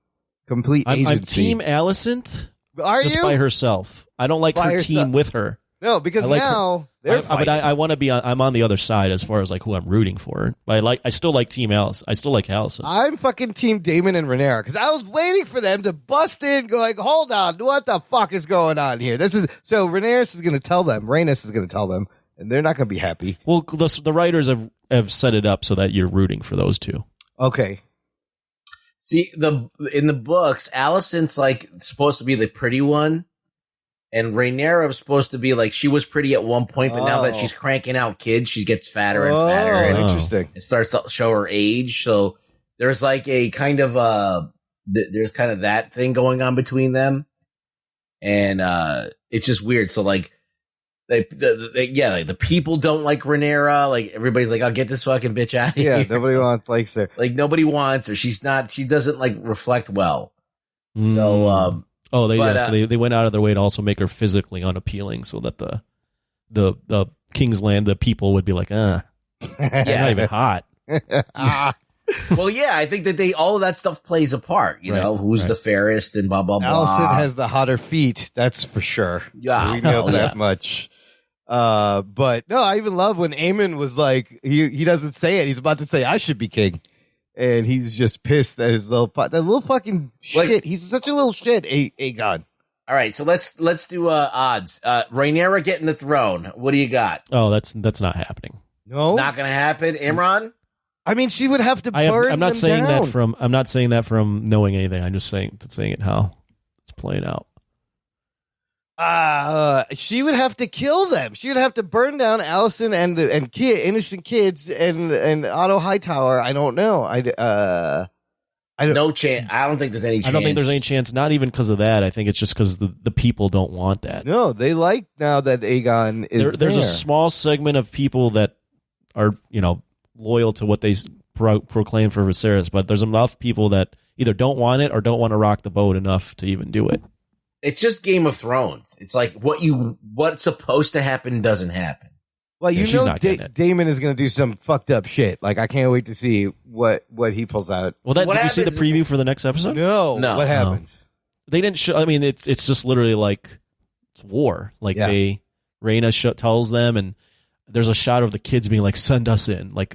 complete agency. I'm Team Alicent. Are just you? by herself? I don't like By her herself. team with her. No, because like now they're fighting. But I want to be on. I'm on the other side as far as like who I'm rooting for. But I still like Team Alice. I still like Alicent. I'm fucking Team Daemon and Rhaenyra because I was waiting for them to bust in, going, "Hold on, what the fuck is going on here?" So Rhaenyra is going to tell them, Rhaenys is going to tell them, and they're not going to be happy. Well, the writers have set it up so that you're rooting for those two. Okay. See, in the books, Alicent's like supposed to be the pretty one, and Rhaenyra was supposed to be like, she was pretty at one point, but now that she's cranking out kids, she gets fatter and fatter. And interesting. It starts to show her age. So there's like a kind of there's kind of that thing going on between them, and it's just weird. So like, the people don't like Rhaenyra. Like everybody's like, "I'll get this fucking bitch out of here." Yeah, nobody likes her. Like nobody wants her. She doesn't like reflect well. So they went out of their way to also make her physically unappealing, so that the King's Land, the people would be like, not even hot. Well, yeah, I think that all of that stuff plays a part. Who's the fairest and blah blah blah. Alicent has the hotter feet, that's for sure. Yeah, we know that much. But no, I even love when Aemon was like, he doesn't say it. He's about to say, "I should be king," and he's just pissed at his little fucking shit. He's such a little shit, Aegon. All right, so let's do odds. Rhaenyra getting the throne. What do you got? Oh, that's not happening. No, not gonna happen. Imran. I mean, she would have to burn I'm not them saying down. I'm not saying that from knowing anything. I'm just saying it how it's playing out. She would have to kill them. She would have to burn down Alicent and innocent kids and Otto Hightower. I don't know. No chance. I don't think there's any chance. I don't think there's any chance. Not even because of that. I think it's just because the people don't want that. No, they like now that Aegon is there's a small segment of people that are loyal to what they proclaim for Viserys, but there's enough people that either don't want it or don't want to rock the boat enough to even do it. It's just Game of Thrones. It's like what's supposed to happen doesn't happen. Well, Daemon is going to do some fucked up shit. Like, I can't wait to see what he pulls out. Well, did you see the preview for the next episode? No. What happens? They didn't show. I mean, it's just literally like it's war. Like Rhaena tells them, and there's a shot of the kids being like, "Send us in," like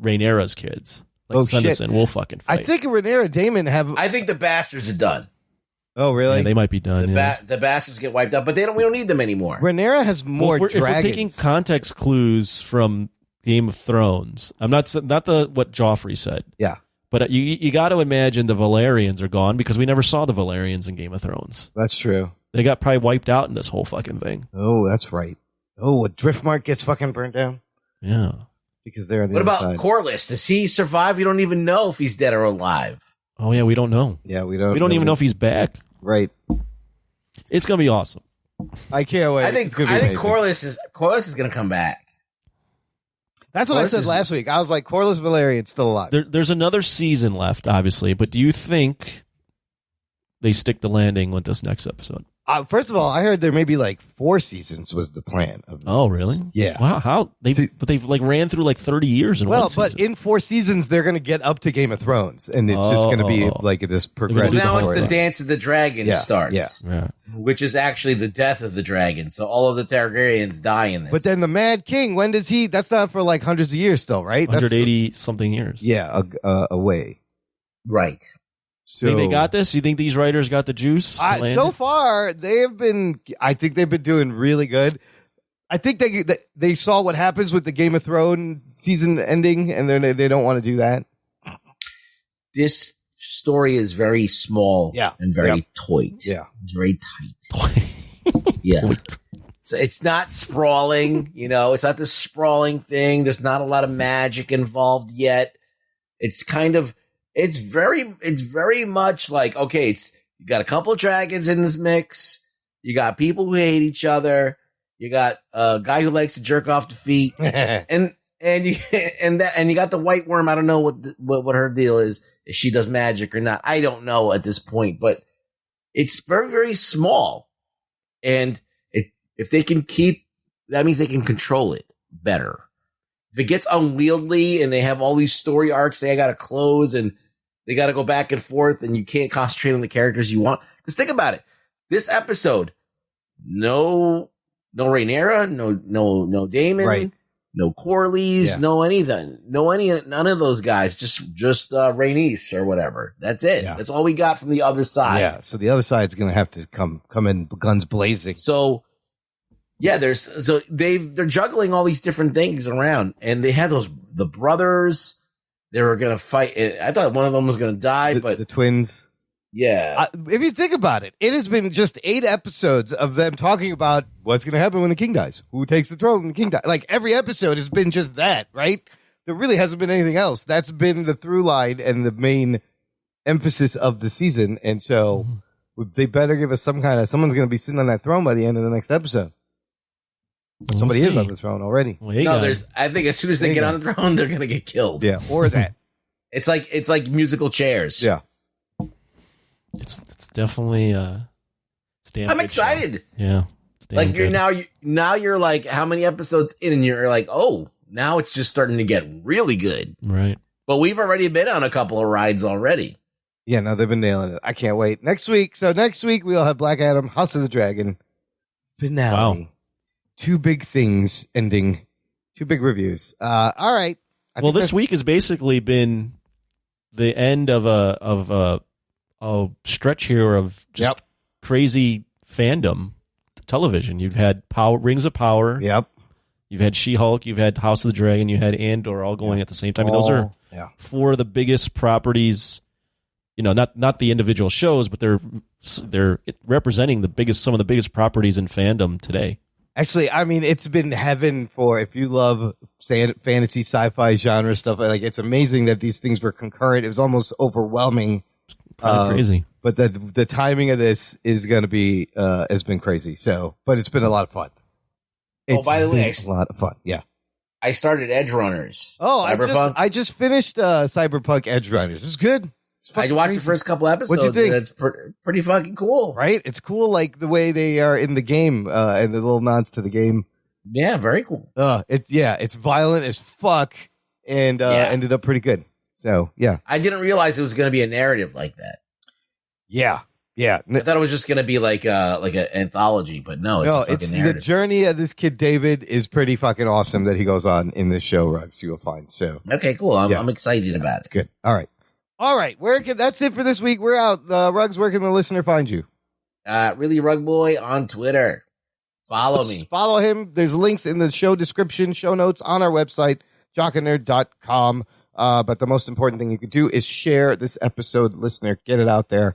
Rhaenyra's kids. Like, send shit. us in. We'll fucking fight. I think Rhaenyra and Daemon have. I think the bastards are done. Oh, really? Yeah, they might be done. The bastards get wiped out, but we don't need them anymore. Rhaenyra has more if we're dragons. taking context clues from Game of Thrones, I'm not what Joffrey said. Yeah. But you got to imagine the Valerians are gone because we never saw the Valerians in Game of Thrones. That's true. They got probably wiped out in this whole fucking thing. Oh, that's right. Oh, a Driftmark gets fucking burned down? Yeah. Because they're on the What other about side. Corlys? Does he survive? You don't even know if he's dead or alive. Oh, yeah, we don't know. Yeah, we don't. We don't even know if he's back. Right. It's going to be awesome. I can't wait. I think Corlys is going to come back. That's what I said last week. I was like, Corlys Valerian's still alive. There's another season left, obviously, but do you think they stick the landing with this next episode? First of all, I heard there may be like 4 seasons was the plan. Of this. Oh, really? Yeah. Wow. How they've like ran through like 30 years in one season. But in 4 seasons, they're going to get up to Game of Thrones, and it's just going to be like this progressive. Now it's story. the Dance of the Dragon starts, Yeah. which is actually the death of the dragon. So all of the Targaryens die in this. But then the Mad King, when does he? That's not for like hundreds of years, still, right? 180 something years. Yeah, away. Right. So think they got this? You think these writers got the juice? To land so it? far, they have been. I think they've been doing really good. I think they saw what happens with the Game of Thrones season ending, and then they don't want to do that. This story is very small, and very tight. Yeah, it's very tight. Yeah, so it's not sprawling. It's not this sprawling thing. There's not a lot of magic involved yet. It's kind of. It's very much like, okay, you got a couple of dragons in this mix. You got people who hate each other. You got a guy who likes to jerk off the feet, and you got the White Worm. I don't know what her deal is, if she does magic or not. I don't know at this point, but it's very, very small. And if they can that means they can control it better. If it gets unwieldy and they have all these story arcs they got to close and they got to go back and forth and you can't concentrate on the characters you want. Because think about it. This episode, no Rhaenyra, no Daemon, right. No Corlys, none of those guys. Just Rhaenys or whatever. That's it. Yeah. That's all we got from the other side. Yeah. So the other side's going to have to come in guns blazing. So. Yeah, they're juggling all these different things around, and they had the brothers. They were gonna fight. I thought one of them was gonna die, but the twins. Yeah, if you think about it, it has been just 8 episodes of them talking about what's gonna happen when the king dies, who takes the throne when the king dies. Like every episode has been just that, right? There really hasn't been anything else. That's been the through line and the main emphasis of the season, and so they better give us someone's gonna be sitting on that throne by the end of the next episode. Somebody is on the throne already. I think as soon as they get on the throne, they're gonna get killed. Yeah, or that. It's like musical chairs. Yeah, it's definitely. I'm excited. Yeah, like you're like how many episodes in, and you're like, oh, now it's just starting to get really good. Right. But we've already been on a couple of rides already. Yeah, no, they've been nailing it. I can't wait. Next week we'll have Black Adam, House of the Dragon finale. Wow. 2 big things ending. 2 big reviews. All right. Well, this week has basically been the end of a stretch here of just crazy fandom television. You've had Rings of Power. Yep. You've had She-Hulk. You've had House of the Dragon. You had Andor all going at the same time. I mean, those are 4 of the biggest properties. Not the individual shows, but they're representing some of the biggest properties in fandom today. Actually, I mean, it's been heaven for if you love fantasy, sci-fi genre stuff. Like, it's amazing that these things were concurrent. It was almost overwhelming. Kind of crazy. But the timing of this is going to be has been crazy. So, but it's been a lot of fun. By the way, a lot of fun. Yeah. I started Edge Runners. Oh, I just finished Cyberpunk Edge Runners. It's good. I watched the first couple episodes. What'd you think? It's pretty fucking cool, right? It's cool, like the way they are in the game and the little nods to the game. Yeah, very cool. It's violent as fuck and ended up pretty good. So yeah, I didn't realize it was going to be a narrative like that. Yeah, Yeah. I thought it was just going to be like an anthology, but no, it's a fucking it's narrative. the journey of this kid David is pretty fucking awesome that he goes on in this show, Rugs. You will find. So okay, cool. I'm excited about it. Good. All right. That's it for this week. We're out. Rugs, where can the listener find you? Really Rug Boy on Twitter. Follow me. Follow him. There's links in the show description, show notes on our website, jockandnerd.com. But the most important thing you could do is share this episode, listener. Get it out there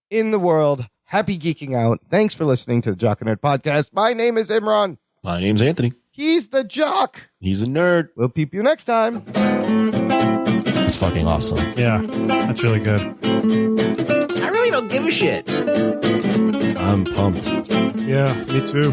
in the world. Happy geeking out. Thanks for listening to the Jock and Nerd podcast. My name is Imran. My name's Anthony. He's the Jock. He's a nerd. We'll peep you next time. It's fucking awesome. Yeah, that's really good. I really don't give a shit. I'm pumped. Yeah, me too.